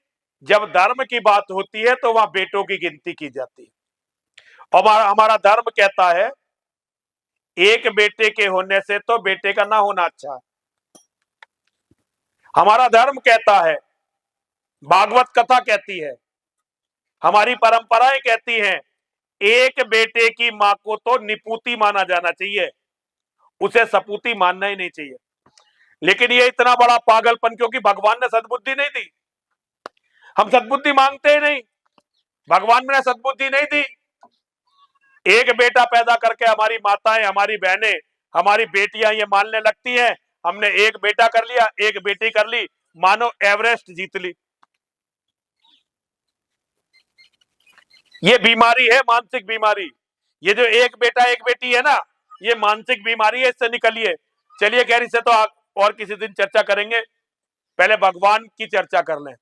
जब धर्म की बात होती है तो वहां बेटों की गिनती की जाती है। और हमारा धर्म कहता है एक बेटे के होने से तो बेटे का ना होना अच्छा है। हमारा धर्म कहता है, भागवत कथा कहती है, हमारी परंपराएं कहती हैं, एक बेटे की मां को तो निपूती माना जाना चाहिए, उसे सपूती मानना ही नहीं चाहिए। लेकिन ये इतना बड़ा पागलपन, क्योंकि भगवान ने सद्बुद्धि नहीं दी। हम सद्बुद्धि मांगते ही नहीं, भगवान ने सद्बुद्धि नहीं दी। एक बेटा पैदा करके हमारी माताएं, हमारी बहनें, हमारी बेटियां ये मानने लगती हैं हमने एक बेटा कर लिया, एक बेटी कर ली, मानो एवरेस्ट जीत ली। ये बीमारी है, मानसिक बीमारी। ये जो एक बेटा एक बेटी है ना, ये मानसिक बीमारी है, इससे निकलिए। चलिए खैर, इससे तो और किसी दिन चर्चा करेंगे, पहले भगवान की चर्चा कर लें।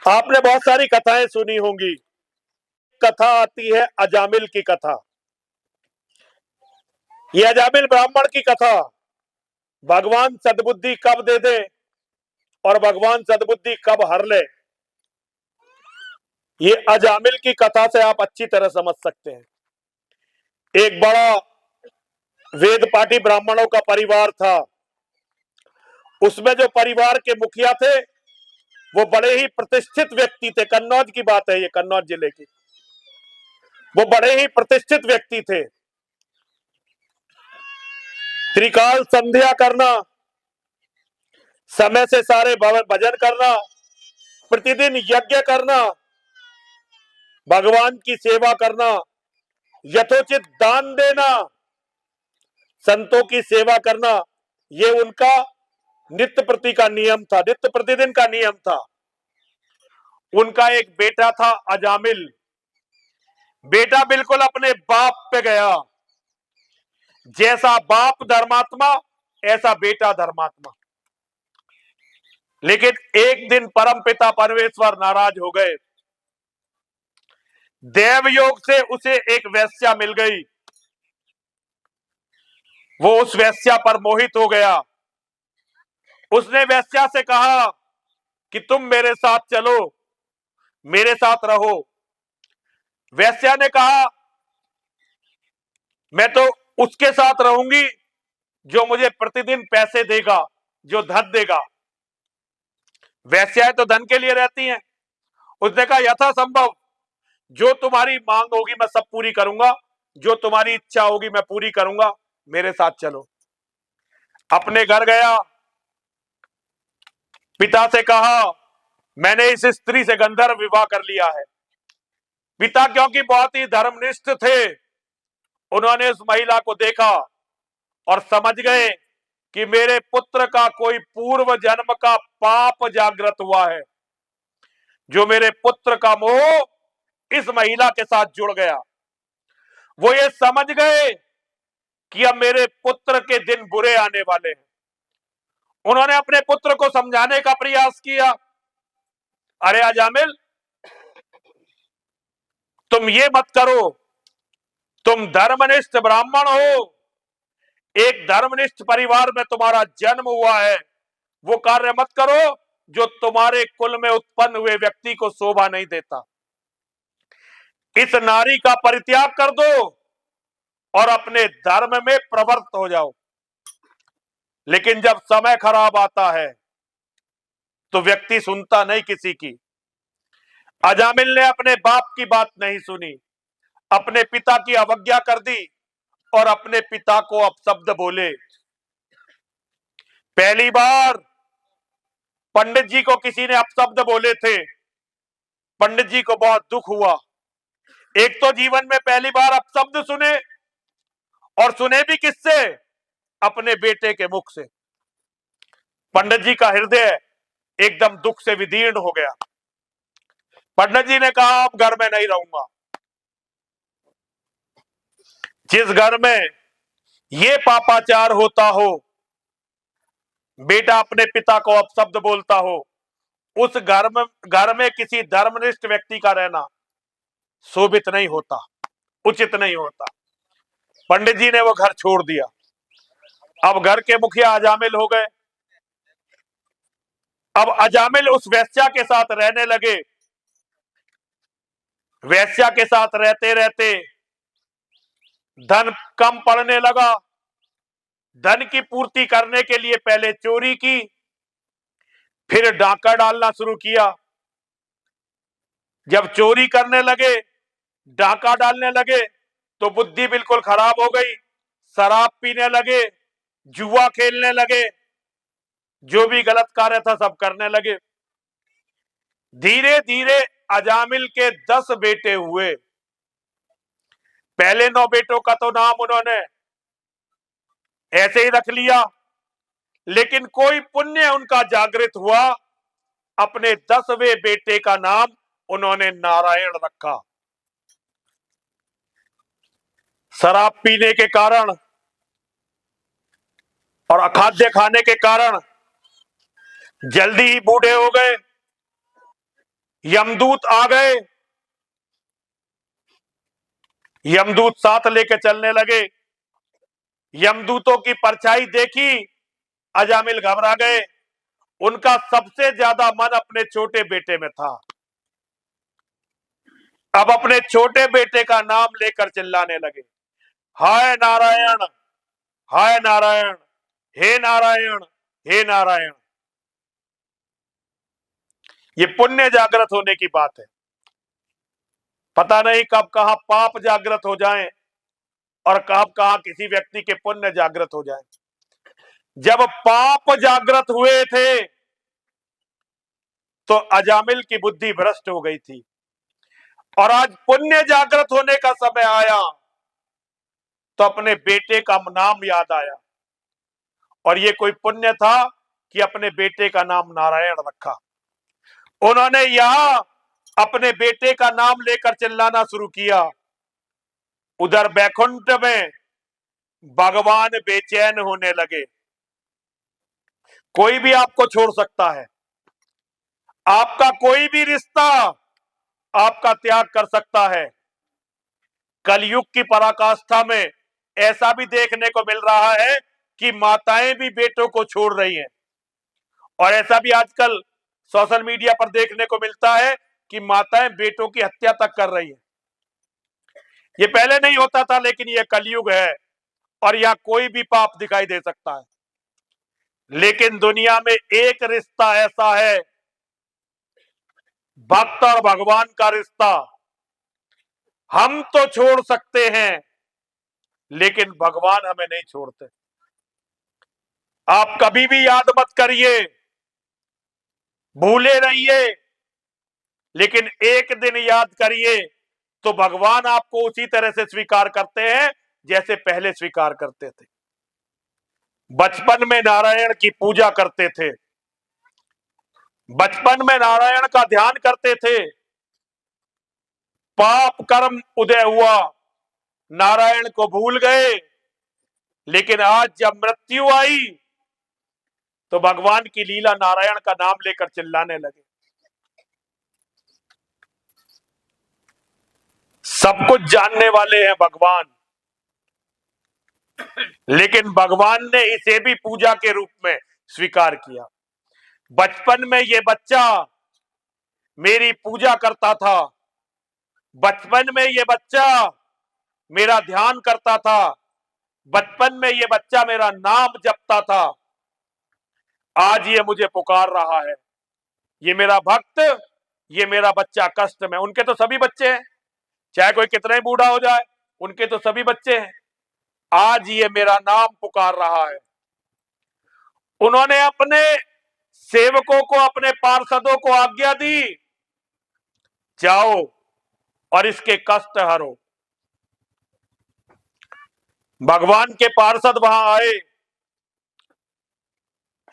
आपने बहुत सारी कथाएं सुनी होंगी। कथा आती है अजामिल की कथा। ये अजामिल ब्राह्मण की कथा, भगवान सद्बुद्धि कब दे दे और भगवान सद्बुद्धि कब हर ले, ये अजामिल की कथा से आप अच्छी तरह समझ सकते हैं। एक बड़ा वेद पाठी ब्राह्मणों का परिवार था। उसमें जो परिवार के मुखिया थे वो बड़े ही प्रतिष्ठित व्यक्ति थे। कन्नौज की बात है, ये कन्नौज जिले की। वो बड़े ही प्रतिष्ठित व्यक्ति थे। त्रिकाल संध्या करना, समय से सारे भजन करना, प्रतिदिन यज्ञ करना, भगवान की सेवा करना, यथोचित दान देना, संतों की सेवा करना, ये उनका नित्य प्रति का नियम था, नित्य प्रतिदिन का नियम था। उनका एक बेटा था अजामिल। बेटा बिल्कुल अपने बाप पे गया। जैसा बाप धर्मात्मा ऐसा बेटा धर्मात्मा। लेकिन एक दिन परमपिता परमेश्वर नाराज हो गए। देव योग से उसे एक वेश्या मिल गई। वो उस वेश्या पर मोहित हो गया। उसने वेश्या से कहा कि तुम मेरे साथ चलो, मेरे साथ रहो। वेश्या ने कहा मैं तो उसके साथ रहूंगी जो मुझे प्रतिदिन पैसे देगा, जो धन देगा। वेश्याएं तो धन के लिए रहती हैं। उसने कहा यथासंभव जो तुम्हारी मांग होगी मैं सब पूरी करूंगा, जो तुम्हारी इच्छा होगी मैं पूरी करूंगा, मेरे साथ चलो। अपने घर गया, पिता से कहा मैंने इस स्त्री से गंधर्व विवाह कर लिया है। पिता क्योंकि बहुत ही धर्मनिष्ठ थे, उन्होंने उस महिला को देखा और समझ गए कि मेरे पुत्र का कोई पूर्व जन्म का पाप जागृत हुआ है, जो मेरे पुत्र का मोह इस महिला के साथ जुड़ गया। वो ये समझ गए कि अब मेरे पुत्र के दिन बुरे आने वाले हैं। उन्होंने अपने पुत्र को समझाने का प्रयास किया, अरे अजामिल, तुम ये मत करो, तुम धर्मनिष्ठ ब्राह्मण हो, एक धर्मनिष्ठ परिवार में तुम्हारा जन्म हुआ है, वो कार्य मत करो जो तुम्हारे कुल में उत्पन्न हुए व्यक्ति को शोभा नहीं देता। इस नारी का परित्याग कर दो और अपने धर्म में प्रवृत्त हो जाओ। लेकिन जब समय खराब आता है तो व्यक्ति सुनता नहीं किसी की। अजामिल ने अपने बाप की बात नहीं सुनी, अपने पिता की अवज्ञा कर दी और अपने पिता को अपशब्द बोले। पहली बार पंडित जी को किसी ने अपशब्द बोले थे। पंडित जी को बहुत दुख हुआ। एक तो जीवन में पहली बार अपशब्द सुने, और सुने भी किससे? अपने बेटे के मुख से। पंडित जी का हृदय एकदम दुख से विदीर्ण हो गया। पंडित जी ने कहा, अब घर में नहीं रहूंगा। जिस घर में ये पापाचार होता हो, बेटा अपने पिता को अपशब्द बोलता हो, उस घर में किसी धर्मनिष्ठ व्यक्ति का रहना शोभित नहीं होता, उचित नहीं होता। पंडित जी ने वो घर छोड़ दिया। अब घर के मुखिया अजामिल हो गए। अब अजामिल उस वेश्या के साथ रहने लगे। वेश्या के साथ रहते रहते धन कम पड़ने लगा। धन की पूर्ति करने के लिए पहले चोरी की, फिर डाका डालना शुरू किया। जब चोरी करने लगे, डाका डालने लगे, तो बुद्धि बिल्कुल खराब हो गई। शराब पीने लगे, जुआ खेलने लगे, जो भी गलत कार्य था सब करने लगे। धीरे धीरे अजामिल के 10 बेटे हुए। पहले 9 बेटों का तो नाम उन्होंने ऐसे ही रख लिया, लेकिन कोई पुण्य उनका जागृत हुआ। अपने 10वें बेटे का नाम उन्होंने नारायण रखा। शराब पीने के कारण और अखाद्य खाने के कारण जल्दी ही बूढ़े हो गए। यमदूत आ गए। यमदूत साथ लेके चलने लगे। यमदूतों की परछाई देखी, अजामिल घबरा गए। उनका सबसे ज्यादा मन अपने छोटे बेटे में था। अब अपने छोटे बेटे का नाम लेकर चिल्लाने लगे, हाय नारायण, हाय नारायण, हे नारायण, हे नारायण। ये पुण्य जागृत होने की बात है। पता नहीं कब कहां पाप जागृत हो जाएं और कब कहां किसी व्यक्ति के पुण्य जागृत हो जाएं। जब पाप जागृत हुए थे तो अजामिल की बुद्धि भ्रष्ट हो गई थी, और आज पुण्य जागृत होने का समय आया तो अपने बेटे का नाम याद आया। और ये कोई पुण्य था कि अपने बेटे का नाम नारायण रखा। उन्होंने यहां अपने बेटे का नाम लेकर चिल्लाना शुरू किया। उधर बैकुंठ में भगवान बेचैन होने लगे। कोई भी आपको छोड़ सकता है, आपका कोई भी रिश्ता आपका त्याग कर सकता है। कलयुग की पराकाष्ठा में ऐसा भी देखने को मिल रहा है कि माताएं भी बेटों को छोड़ रही हैं, और ऐसा भी आजकल सोशल मीडिया पर देखने को मिलता है कि माताएं बेटों की हत्या तक कर रही हैं। ये पहले नहीं होता था, लेकिन ये कलयुग है और यहां कोई भी पाप दिखाई दे सकता है। लेकिन दुनिया में एक रिश्ता ऐसा है, भक्त और भगवान का रिश्ता। हम तो छोड़ सकते हैं, लेकिन भगवान हमें नहीं छोड़ते। आप कभी भी याद मत करिए, भूले रहिए, लेकिन एक दिन याद करिए तो भगवान आपको उसी तरह से स्वीकार करते हैं जैसे पहले स्वीकार करते थे। बचपन में नारायण की पूजा करते थे, बचपन में नारायण का ध्यान करते थे। पाप कर्म उदय हुआ, नारायण को भूल गए। लेकिन आज जब मृत्यु आई तो भगवान की लीला, नारायण का नाम लेकर चिल्लाने लगे। सब कुछ जानने वाले हैं भगवान, लेकिन भगवान ने इसे भी पूजा के रूप में स्वीकार किया। बचपन में ये बच्चा मेरी पूजा करता था, बचपन में ये बच्चा मेरा ध्यान करता था, बचपन में ये बच्चा मेरा नाम जपता था। आज ये मुझे पुकार रहा है, ये मेरा भक्त, ये मेरा बच्चा कष्ट में। उनके तो सभी बच्चे हैं, चाहे कोई कितना ही बूढ़ा हो जाए, उनके तो सभी बच्चे हैं। आज ये मेरा नाम पुकार रहा है। उन्होंने अपने सेवकों को, अपने पार्षदों को आज्ञा दी, जाओ और इसके कष्ट हरो। भगवान के पार्षद वहां आए,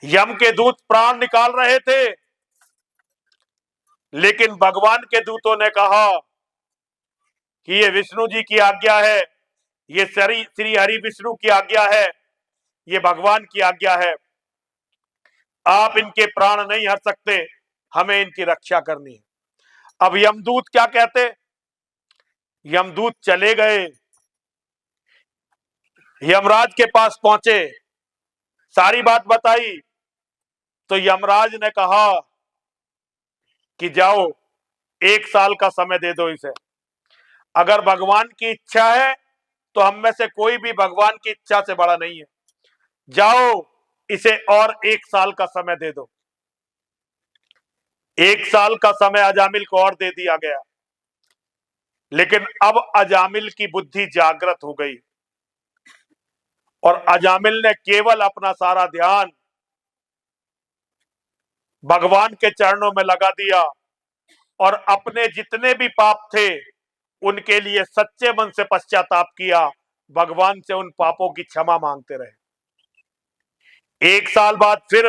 यम के दूत प्राण निकाल रहे थे, लेकिन भगवान के दूतों ने कहा कि ये विष्णु जी की आज्ञा है, ये श्री हरि विष्णु की आज्ञा है, ये भगवान की आज्ञा है, आप इनके प्राण नहीं हर सकते, हमें इनकी रक्षा करनी है। अब यमदूत क्या कहते? यमदूत चले गए, यमराज के पास पहुंचे, सारी बात बताई, तो यमराज ने कहा कि जाओ 1 साल का समय दे दो इसे, अगर भगवान की इच्छा है तो हम में से कोई भी भगवान की इच्छा से बड़ा नहीं है, जाओ इसे और 1 साल का समय दे दो। 1 साल का समय अजामिल को और दे दिया गया, लेकिन अब अजामिल की बुद्धि जागृत हो गई और अजामिल ने केवल अपना सारा ध्यान भगवान के चरणों में लगा दिया और अपने जितने भी पाप थे उनके लिए सच्चे मन से पश्चाताप किया, भगवान से उन पापों की क्षमा मांगते रहे। 1 साल बाद फिर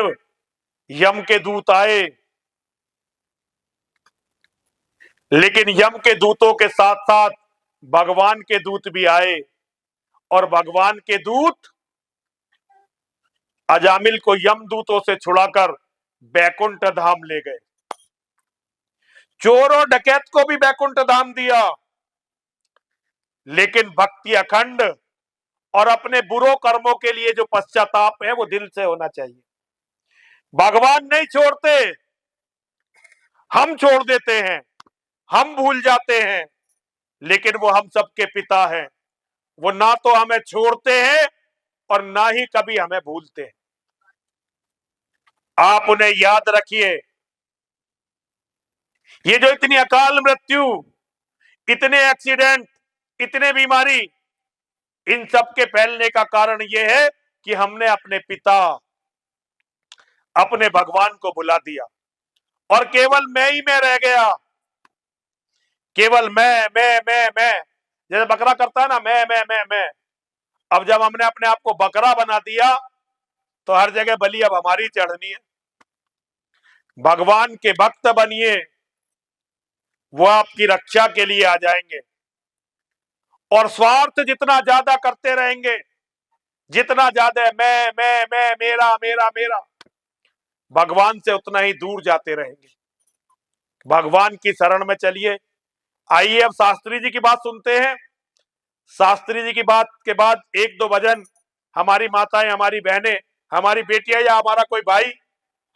यम के दूत आए, लेकिन यम के दूतों के साथ साथ भगवान के दूत भी आए और भगवान के दूत अजामिल को यम दूतों से छुड़ाकर बैकुंठ धाम ले गए। चोर और डकैत को भी बैकुंठ धाम दिया, लेकिन भक्ति अखंड और अपने बुरों कर्मों के लिए जो पश्चाताप है वो दिल से होना चाहिए। भगवान नहीं छोड़ते, हम छोड़ देते हैं, हम भूल जाते हैं, लेकिन वो हम सबके पिता हैं, वो ना तो हमें छोड़ते हैं और ना ही कभी हमें भूलते हैं। आप उन्हें याद रखिए। ये जो इतनी अकाल मृत्यु, इतने एक्सीडेंट, इतने बीमारी, इन सब के फैलने का कारण यह है कि हमने अपने पिता, अपने भगवान को भुला दिया और केवल मैं ही मैं रह गया। केवल मैं जैसे बकरा करता है ना, मैं। अब जब हमने अपने आप को बकरा बना दिया तो हर जगह बलि अब हमारी चढ़नी है। भगवान के भक्त बनिए, वो आपकी रक्षा के लिए आ जाएंगे। और स्वार्थ जितना ज्यादा करते रहेंगे, जितना ज्यादा मैं मेरा, भगवान से उतना ही दूर जाते रहेंगे। भगवान की शरण में चलिए। आइए अब शास्त्री जी की बात सुनते हैं। शास्त्री जी की बात के बाद 1-2 भजन हमारी माताएं, हमारी बहनें, हमारी बेटियां या हमारा कोई भाई,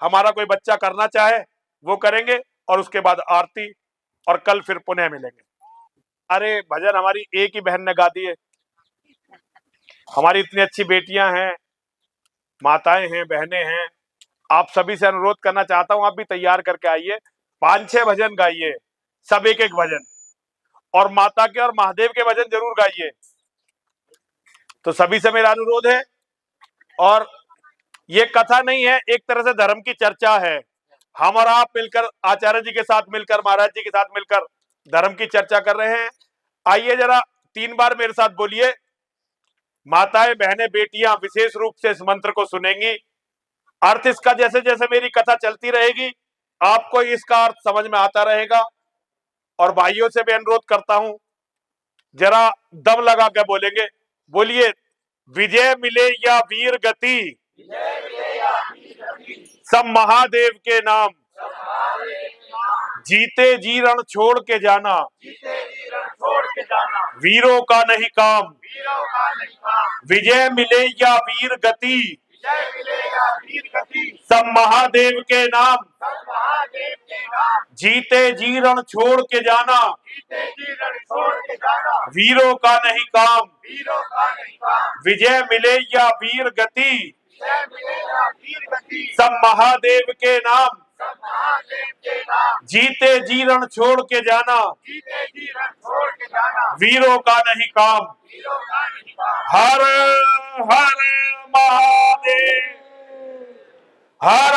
हमारा कोई बच्चा करना चाहे वो करेंगे और उसके बाद आरती, और कल फिर पुनः मिलेंगे। अरे भजन हमारी एक ही बहन ने गा दिए। हमारी इतनी अच्छी बेटियां हैं, माताएं हैं, बहनें हैं। आप सभी से अनुरोध करना चाहता हूं, आप भी तैयार करके आइए, 5-6 भजन गाइए, सब एक भजन, और माता के और महादेव के भजन जरूर गाइए। तो सभी से मेरा अनुरोध है। और ये कथा नहीं है, एक तरह से धर्म की चर्चा है। हम और आप मिलकर, आचार्य जी के साथ मिलकर, महाराज जी के साथ मिलकर धर्म की चर्चा कर रहे हैं। आइए जरा 3 बार मेरे साथ बोलिए। माताएं, बहनें, बेटियां विशेष रूप से इस मंत्र को सुनेंगी। अर्थ इसका जैसे जैसे मेरी कथा चलती रहेगी आपको इसका अर्थ समझ में आता रहेगा। और भाइयों से भी अनुरोध करता हूं, जरा दम लगा के बोलेंगे। बोलिए, विजय मिले या वीर गति, सब महादेव के नाम, जीते जी रण छोड़ के जाना, वीरों का नहीं काम, विजय मिले या वीर गति, सब महादेव के नाम, जीते जी रण छोड़ के जाना, वीरों का नहीं काम, विजय मिले या वीर गति, सब महादेव के नाम, जीते जी रण छोड़ के जाना, वीरों का नहीं काम। हर हर महादेव, हर